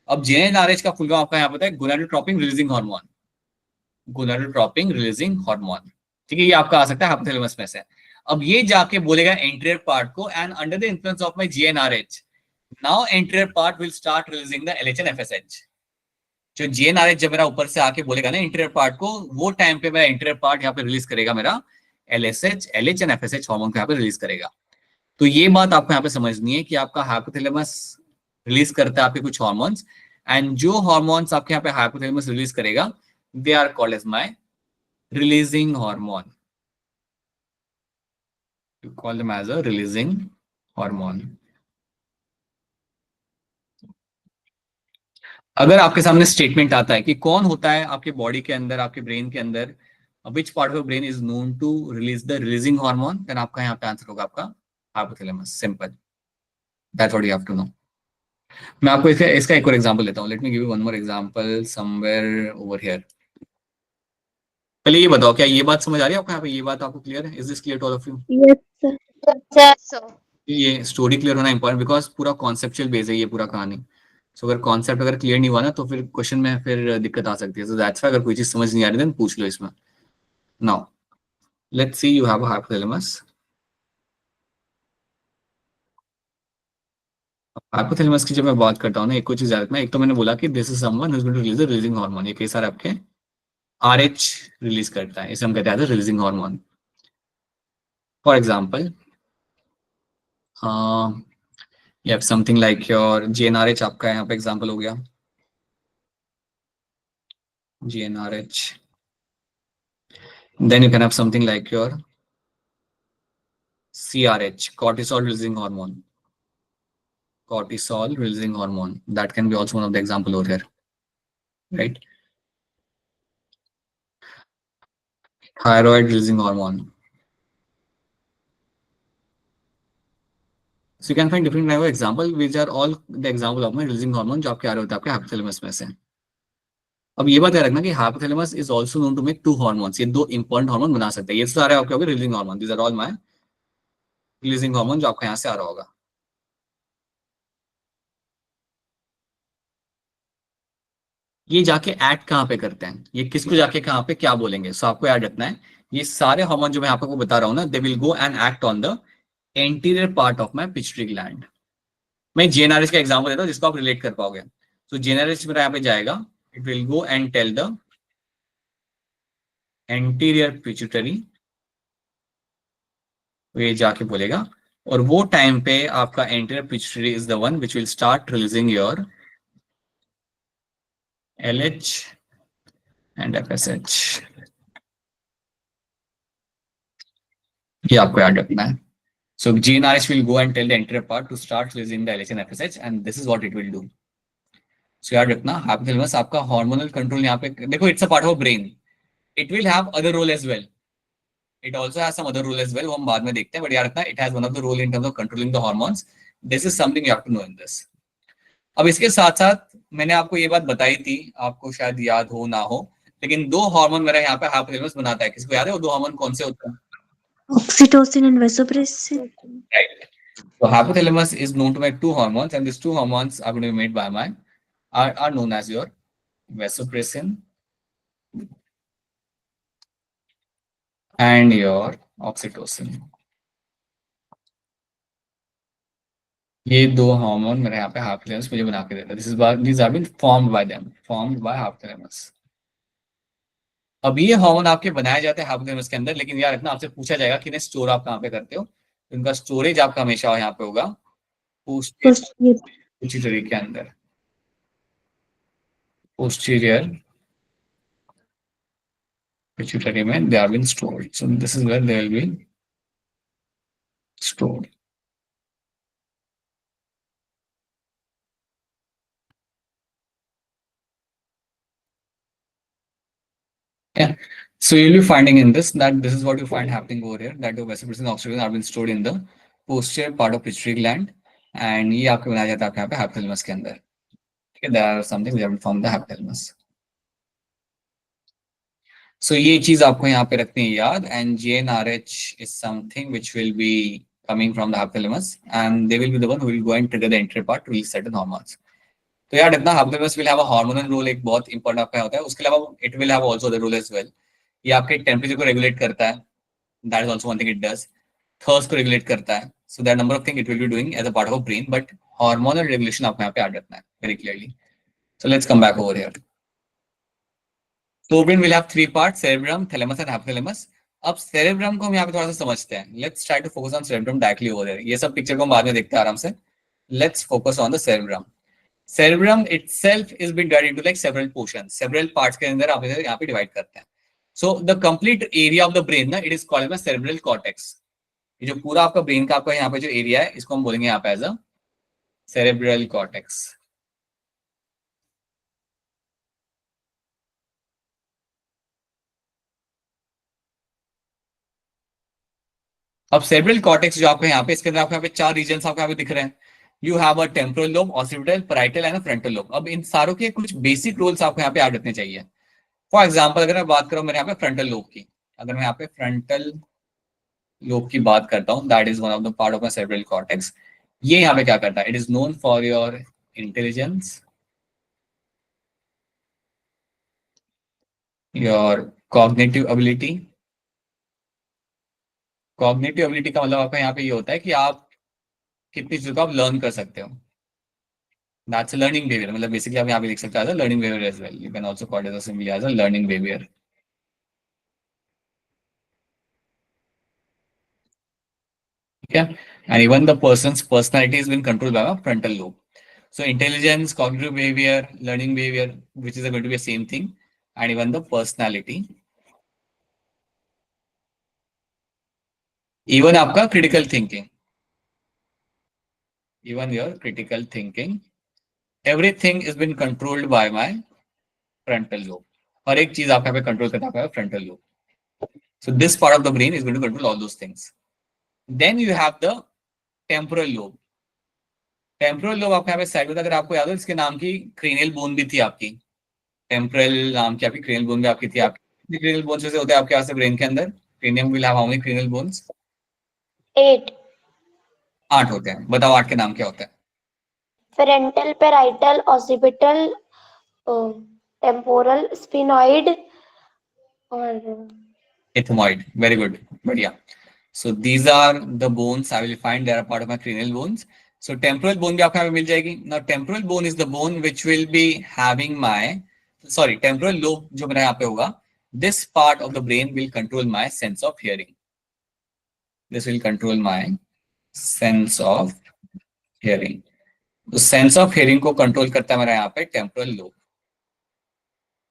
Speaker 1: अब जीएनआरएच का फुल फॉर्म आपका यहाँ पे है gonadotropin releasing hormone, gonadotropin releasing hormone. ठीक है, ये आपका आ सकता है हाइपोथैलेमस में से। अब ये जाके बोलेगा एंटीरियर पार्ट को, and under the influence of my GnRH now anterior part will start releasing the LH and FSH. जो जीएनआरएच जब मेरा ऊपर से आके बोलेगा ना इंटीरियर पार्ट को, वो टाइम पे मेरा इंटीरियर पार्ट यहाँ पे रिलीज करेगा मेरा एलएसएच, एलएच एंड एफएसएच हार्मोन को यहाँ पे रिलीज करेगा। तो ये बात आपको यहाँ पे समझनी है कि आपका हाइपोथैलेमस रिलीज करता है आपके कुछ हार्मोन्स, एंड जो हार्मोन्स आपके यहाँ पे हाइपोथैलेमस रिलीज करेगा they are called as my releasing hormone, you call them as a releasing hormone. अगर आपके सामने स्टेटमेंट आता है कि कौन होता है आपके बॉडी के अंदर, आपके ब्रेन के अंदर, which part of brain is known to release the releasing hormone, then आपका यहाँ पे आंसर होगा आपका hypothalamus. Simple, that's what you have to know. मैं आपको इसका इसका एक और एग्जांपल देता हूँ। Let me give you one more example somewhere over here. पहले ये बताओ, क्या ये बात समझ आ रही है आपको यहाँ पे? ये बात आपको क्लियर है? Is this clear to all of you?
Speaker 4: Yes sir.
Speaker 3: Sir
Speaker 1: ये स्टोरी क्लियर होना इंपॉर्टेंट, बिकॉज पूरा कॉन्सेप्चुअल बेस है ये पूरा कहानी। सो अगर कॉन्सेप्ट अगर क्लियर नहीं हुआ ना तो फिर क्वेश्चन में फिर दिक्कत आ सकती है। सो दैट्स व्हाई अगर कोई चीज समझ नहीं आ रही देन पूछ लो इसमें। Now let's see you have a hypothalamus. Hypothalamus की जब मैं बात करता हूँ ना, एक कुछ चीज रखना। एक तो मैंने बोला कि this is someone who is going to release the releasing hormone. ये कई सारे आपके आरएच रिलीज करता है, इसे हम कहते हैं releasing hormone. For example you have something like your GnRH, आपका यहाँ पे एग्जांपल हो गया GnRH. Then you can have something like your CRH, cortisol releasing hormone. Cortisol releasing hormone, that can be also one of the example over here, right? Thyroid releasing hormone. So you can find different type of example which are all the example of my releasing hormone जो आपके आ रहे होते हैं आपके hypothalamus में से। अब ये बात याद रखना कि hypothalamus is also known to make two hormones. ये दो इंपॉर्टेंट हार्मोन बना सकते हैं। ये सारे आपके होंगे releasing hormone. These are all my releasing hormone जो आपका यहाँ से आ रहा होगा। ये जाके एक्ट कहाँ पे करते हैं, ये किसको जाके कहाँ पे क्या बोलेंगे? सो आपको याद रखना है ये सारे हार्मोन जो मैं आपको बता रहा हूँ ना, they will go and act on the anterior part of my pituitary gland. मैं जीएनआरएच का एग्जांपल देता हूँ जिसको आप रिलेट कर पाओगे। तो जीएनआरएच मेरा यहाँ पे जाएगा, it will go and tell the anterior pituitary, ये जाके बोलेगा, और वो टाइम पे आपका anterior pituitary is the one which will start releasing your LH and FSH। ये आपको याद रखना है। So GnRH will go and tell the anterior part to start releasing the LH and FSH, and this is what it will do. So याद रखना hypothalamus आपका hormonal control यहाँ पे देखो, it's a part of brain, it will have other role as well, it also has some other role as well, वो हम बाद में देखते हैं, बट याद रखना it has one of the role in terms of controlling the hormones. This is something you have to know in this. अब इसके साथ साथ मैंने आपको ये बात बताई थी, आपको शायद याद हो ना हो, लेकिन दो हार्मोन मेरा यहाँ पे हाइपोथैलेमस बनाता है। किसको याद है वो दो हार्मोन कौन से होते हैं?
Speaker 4: Oxytocin and vasopressin.
Speaker 1: Right. So hypothalamus is known to make two hormones, and these two hormones are going to be made by my are known as your vasopressin and your oxytocin. ये दो hormone मेरे यहाँ पे hypothalamus मुझे बना के देता है। These have been formed by them, formed by hypothalamus. अब ये हार्मोन आपके बनाए जाते हैं हाइपोथैलेमस के अंदर, लेकिन यार इतना आपसे पूछा जाएगा कि इन्हें स्टोर आप कहाँ पे करते हो, तो इनका स्टोरेज आपका हमेशा यहाँ पे होगा पोस्टीरियर के अंदर, पोस्टीरियर pituitary में they have been stored. So this is where they will be stored. Yeah. So you'll be finding in this that this is what you find happening over here, that the vesicle and oxygen have been stored in the posterior part of pituitary gland, and ये आपको बनाया जाता है आपके यहाँ पे hypothalamus के अंदर. ठीक है, there are something we have formed the hypothalamus. So ये चीज आपको यहाँ पे रखनी है याद, and GnRH is something which will be coming from the hypothalamus, and they will be the one who will go and trigger the entry part to release certain hormones. तो याद रखना hypothalamus will have a hormonal role, एक बहुत important आपका होता है. उसके अलावा it will have also the role as well. ये आपके टेम्परेचर को रेगुलेट करता है, that is also one thing it does. Thirst को रेगुलेट करता है. So that number of thing it will be doing as a part of a brain, but hormonal regulation आपको यहाँ पे ऐड रखना है very clearly. So let's come back over here. तो brain will have three part, cerebrum, thalamus and hypothalamus. अब cerebrum को हम यहाँ पे थोड़ा सा समझते हैं. Let's try to focus on cerebrum directly over here. ये सब पिक्चर को हम बाद में देखते हैं आराम से. Let's focus on the cerebrum. Cerebrum itself is been divided into like several portions, several parts के अंदर आप इसे यहाँ पे डिवाइड करते हैं. So the complete area of the brain ना, it is called as cerebral cortex. ये जो पूरा आपका ब्रेन का आपका यहाँ पे जो एरिया है, इसको हम बोलेंगे यहाँ पे एज अ cerebral cortex. अब cerebral cortex जो आपका यहाँ पे, इसके अंदर आपको यहाँ पे चार रीजन्स आपको यहाँ पे दिख रहे हैं. You have a temporal lobe, occipital, parietal and a frontal lobe. अब इन सारों के कुछ बेसिक रोल्स आपको यहाँ पे याद रखने चाहिए. फॉर एग्जाम्पल अगर मैं बात करूं मेरे यहाँ पे फ्रंटल लोब की, अगर मैं यहाँ पे फ्रंटल लोब की बात करता हूँ, that is one of the part of my cerebral cortex. ये यहाँ पे क्या करता है? It is known for your intelligence, your cognitive ability. Cognitive ability का मतलब आपका यहाँ पे ये होता है कि आप कितनी चीजों को आप लर्न कर सकते हो. That's a learning behaviour. मतलब बेसिकली आप यहाँ पे लिख सकते हो as a learning behaviour as well. You can also call it simply as a learning behaviour. ठीक है. And even the person's personality is been controlled by frontal lobe. So intelligence, cognitive behavior, learning behavior, which is going to be the same thing, and even the personality. Even आपका critical thinking, even your critical thinking, everything is been controlled by my frontal lobe. और एक चीज आप यहाँ पे control करता है frontal lobe. So this part of the brain is going to control all those things. Then you have the temporal lobe. Temporal lobe आपके यहाँ पे साइड में, अगर आपको याद हो, इसके नाम की क्रेनियल बोन भी थी आपकी. टेम्पोरल नाम की आपकी क्रेनियल बोन भी आपकी थी. आपकी क्रेनियल बोन्स जैसे होते हैं आपके यहाँ से ब्रेन के अंदर. Cranium will have how many cranial bones?
Speaker 3: 8.
Speaker 1: 8 होते हैं. बताओ 8 के नाम क्या होते हैं?
Speaker 3: Parental, parietal, occipital, temporal, sphenoid और
Speaker 1: Ethmoid. Very good. बढ़िया. So these are the bones I will find. They are part of my cranial bones. So temporal bone भी आपको यहाँ पे मिल जाएगी. Now temporal bone is the bone which will be having temporal lobe जो मेरा यहाँ पे होगा. This part of the brain will control my sense of hearing. This will control my sense of hearing. तो sense of hearing को control करता है मेरा यहाँ पे temporal lobe.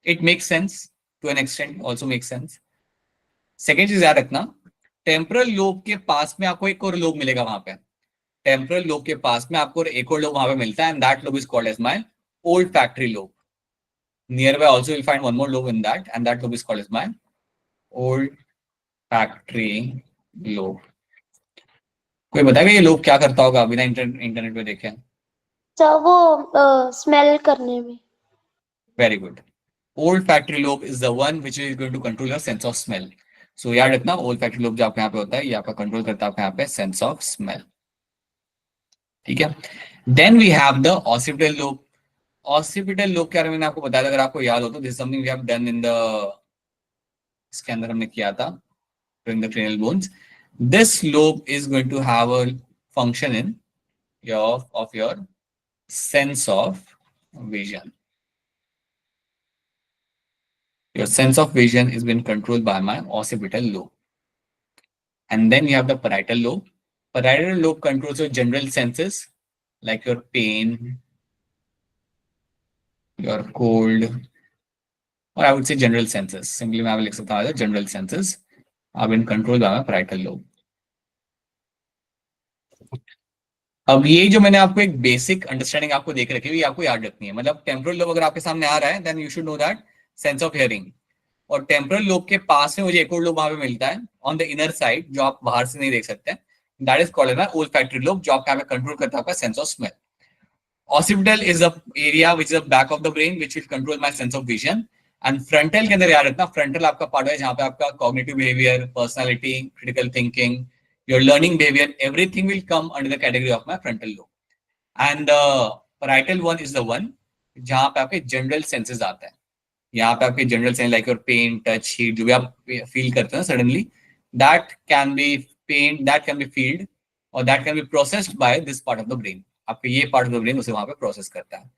Speaker 1: It makes sense to an extent. Also makes sense. Second चीज याद रखना, टेम्पोरल लोब के पास में आपको एक और लोब मिलेगा वहां पे. टेम्पोरल लोब के पास में आपको एक और लोब वहां पे मिलता है, and that lobe is called as my olfactory lobe. Nearby also you'll find one more lobe in that, and that lobe is called as my olfactory lobe. कोई बताएगा ये लोब क्या करता होगा बिना इंटरनेट पे देखे?
Speaker 3: तो वो स्मेल करने में.
Speaker 1: Very good. Olfactory lobe is the one which is going to control your sense of smell. So याद रखना, olfactory lobe जो आपके यहाँ पे होता है, ये आपका कंट्रोल करता है आपके यहाँ पे sense of smell. ठीक है. Then we have the occipital lobe. Occipital lobe के बारे में मैंने आपको बताया, अगर आपको याद हो तो this is something we have done in the, इसके अंदर हमने किया था during the cranial bones. This lobe is going to have a function in your sense of vision. Your sense of vision is being controlled by my occipital lobe. And then you have the parietal lobe. Parietal lobe controls your general senses like your pain, your cold, or I would say general senses. Simply मैं लिख सकता हूँ general senses are being controlled by my parietal lobe. अब ये जो मैंने आपको एक बेसिक अंडरस्टैंडिंग आपको देख रखी है, ये आपको याद रखनी है। मतलब टेम्पोरल लोब अगर आपके सामने आ रहा है, then you should know that sense of hearing. और टेम्पोरल लोब के पास में मुझे एक और लोब वहां पे मिलता है ऑन द इनर साइड, जो आप बाहर से नहीं देख सकते, that is called as olfactory lobe, जो आपका कंट्रोल करता है आपका sense of smell. Occipital is the area which is the back of the brain which will control my sense of vision. And frontal के अंदर याद रखना, frontal आपका पार्ट है जहाँ पे आपका cognitive behavior, personality, critical thinking, your learning behavior, everything will come under the category of my frontal lobe. And the parietal one is the one जहाँ पे आपके general senses आता है। यहाँ पे आपके general sense like your pain, touch, heat, जो भी आप फील करते हैं suddenly, that can be pain, that can be felt और that can be processed by this part of the brain. आपके ये पार्ट ऑफ द ब्रेन उसे वहां पे प्रोसेस करता है।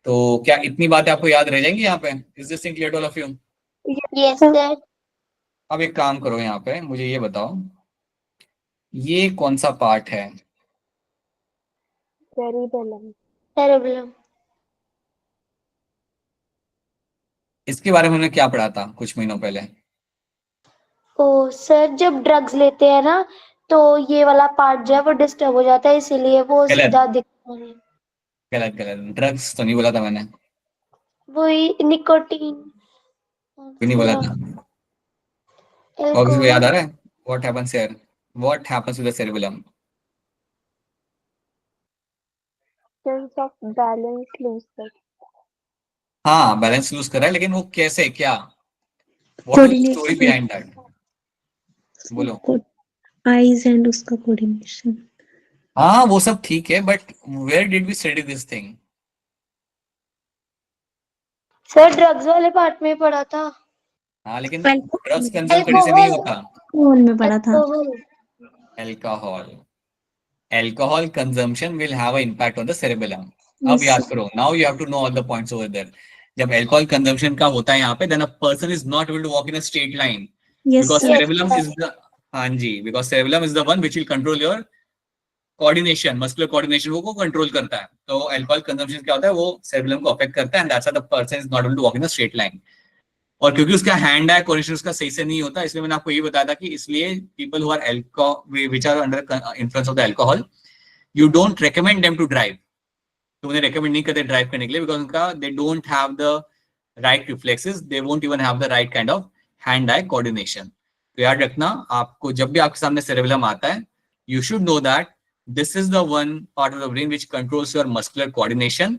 Speaker 1: तो क्या इतनी बातें आपको याद रह जाएंगी यहाँ पे? Is this thing clear to all of you?
Speaker 3: Yes sir.
Speaker 1: अब एक काम करो, यहाँ पे मुझे ये बताओ, ये कौन सा पार्ट है?
Speaker 7: cerebellum,
Speaker 3: cerebrum.
Speaker 1: इसके बारे में हमने क्या पढ़ा था कुछ महीनों पहले?
Speaker 3: ओ सर, जब ड्रग्स लेते हैं ना तो ये वाला पार्ट जो है वो डिस्टर्ब हो जाता है, इसीलिए वो
Speaker 1: गलत
Speaker 3: सीधा दिखता नहीं।
Speaker 1: गलत गलत, ड्रग्स तो नहीं बोला था मैंने,
Speaker 3: वही निकोटीन,
Speaker 1: भी नहीं बोला था। और किसी को याद आ रहा है what happens here? What happens with the cerebellum?
Speaker 7: sense of balance lose sir,
Speaker 1: हाँ, बैलेंस लूज कर रहा है, लेकिन वो कैसे, क्या, what was the story behind that? बोलो।
Speaker 4: आईज एंड उसका कोऑर्डिनेशन।
Speaker 1: हाँ वो सब ठीक है, but where did we study this thing?
Speaker 3: Sir drugs वाले पार्ट में पढ़ा था।
Speaker 1: हाँ लेकिन ड्रग्स कंज्यूम करने से नहीं
Speaker 3: अल्कोहल,
Speaker 1: होता।
Speaker 4: अल्कोहल में पढ़ा था।
Speaker 3: Alcohol.
Speaker 1: Alcohol, alcohol consumption will have a impact on the cerebellum. अब याद करो, now you have to know all the points over there. जब अल्कोहल कंजम्पशन का होता है यहाँ पे, then a person is not able to walk in a straight line,
Speaker 4: yes
Speaker 1: because
Speaker 4: sir.
Speaker 1: Cerebellum is the, हाँ जी, because cerebellum is the one which will control your coordination, muscular coordination को control करता है। तो alcohol consumption क्या होता है, वो सेरेबेलम को अफेक्ट करता है, and that's why the person is not able to walk in a straight line. और क्योंकि उसका हैंड आई कोऑर्डिनेशन उसका सही से नहीं होता, इसलिए मैंने आपको ये बताया था कि इसलिए people who are alcohol which are under influence of the alcohol, you don't recommend them to drive. तो उन्हें रेकमेंड नहीं करते ड्राइव करने के लिए, बिकॉज उनका they don't have the right reflexes, they won't even have the right kind of hand eye coordination. तो याद रखना, आपको जब भी आपके सामने सेरेबेलम आता है, you should know that this is the one part of the brain which controls your muscular coordination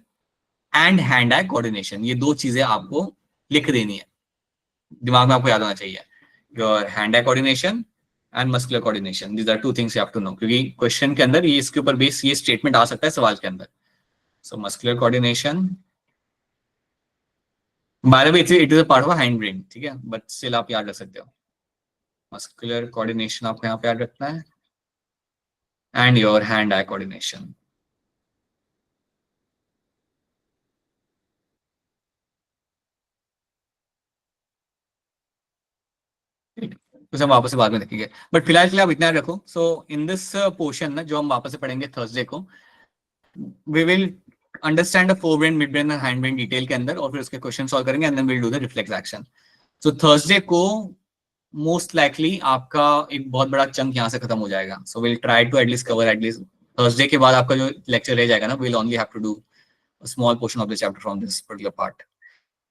Speaker 1: and hand-eye coordination. ये दो चीजें आपको लिख देनी है, दिमाग में आपको याद होना चाहिए। Your hand-eye coordination and muscular coordination. These are two things you have to know. क्योंकि क्वेश्चन के अंदर ये इसके ऊपर बेस ये स्टेटमेंट आ सकता है सवाल के अंदर। So muscular coordination. By the way, it is a part of a hind brain, ठीक है? But still आप याद रख सकते हो। Muscular coordination आपको यहाँ पे याद रखना है, and your hand-eye coordination. उसे हम वापस से बाद में देखेंगे, बट फिलहाल के लिए आप इतना रखो। सो इन दिस पोर्शन ना, जो हम वापस से पढ़ेंगे थर्सडे को, we will understand the forebrain, midbrain and hindbrain detail के अंदर, और फिर उसके क्वेश्चन सॉल्व करेंगे, and then will do the reflex action. So Thursday को मोस्ट लाइकली आपका एक बहुत बड़ा चंक यहाँ से खत्म हो जाएगा। So will try to at least cover at least Thursday के बाद आपका जो लेक्चर रह जाएगा ना, will only have to do small portion of the chapter from this particular part.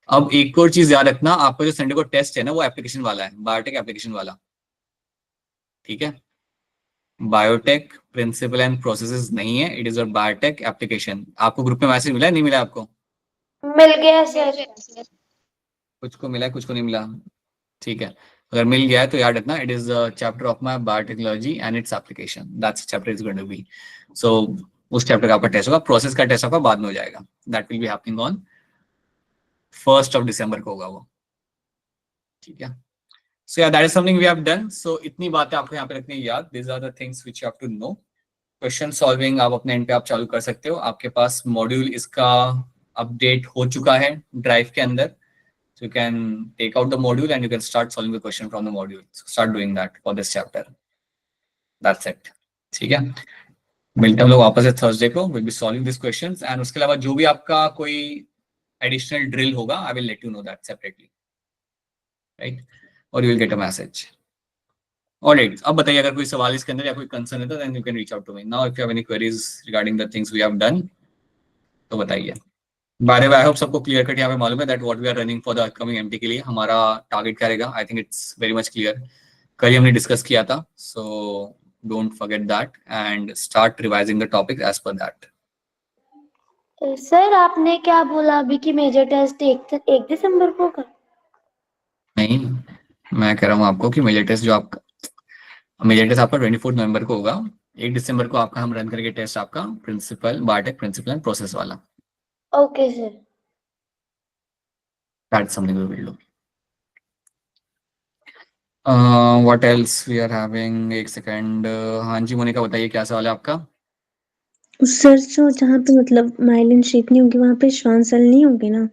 Speaker 1: अब एक और चीज याद रखना, आपका जो संडे को टेस्ट है ना, वो एप्लीकेशन वाला है, बायोटेक एप्लीकेशन वाला, ठीक है? बायोटेक प्रिंसिपल एंड प्रोसेसेस नहीं है, it is a biotech application. आपको ग्रुप में मैसेज मिला है, नहीं मिला आपको?
Speaker 3: मिल गया सर।
Speaker 1: कुछ को मिला है, कुछ को नहीं मिला, ठीक है? अगर मिल गया है तो याद रखना, it is a chapter of my biotechnology and its application, that's chapter is going to be. So उस चैप्टर का आपका टेस्ट होगा, प्रोसेस का टेस्ट आपका बाद में हो जाएगा, that will be happening on 1 दिसंबर को होगा वो, ठीक है? So yeah, that is something we have done. So इतनी बातें आपको यहाँ पे रखनी है याद। These are the things which you have to know. Question solving आप अपने एंड पे आप चालू कर सकते हो। आपके पास मॉड्यूल इसका अपडेट हो चुका है ड्राइव के अंदर, so you can take out the module and you can start solving the question from the module. So start doing that for this chapter. That's it. ठीक है, मिलते हैं हम लोग वापस से थर्सडे को, will be solving this questions, and उसके अलावा जो भी आपका कोई एडिशनल ड्रिल होगा, I will let you know that separately, right? और you will get a message. Alright, अब बताइए अगर कोई सवाल इसके अंदर या कोई कंसर्न है तो then you can reach out to me now if you have any queries regarding the things we have done, तो बताइए। By the way I hope सबको क्लियर कट यहाँ पे मालूम है that what we are running for the upcoming MT के लिए हमारा टारगेट क्या रहेगा। I think it's very much clear, कल ही हमने डिस्कस किया था, so don't forget that and start revising the topic as per that.
Speaker 3: Sir आपने क्या बोला अभी कि मेजर टेस्ट 1 दिसंबर को होगा?
Speaker 1: नहीं, मैं कह रहा हूँ आपको कि मेजर टेस्ट आपका 24 नवंबर को होगा। 1 दिसंबर को आपका हम रन करेंगे टेस्ट आपका principal biotech principal and process वाला।
Speaker 3: Okay sir.
Speaker 1: That's something we will do. What else we are having, एक सेकंड। हाँ जी मोनिका बताइए क्या सवाल है आपका।
Speaker 4: सर जो जहाँ पे मतलब माइलिन शीट नहीं होगी वहाँ पे श्वान सेल नहीं होंगे ना?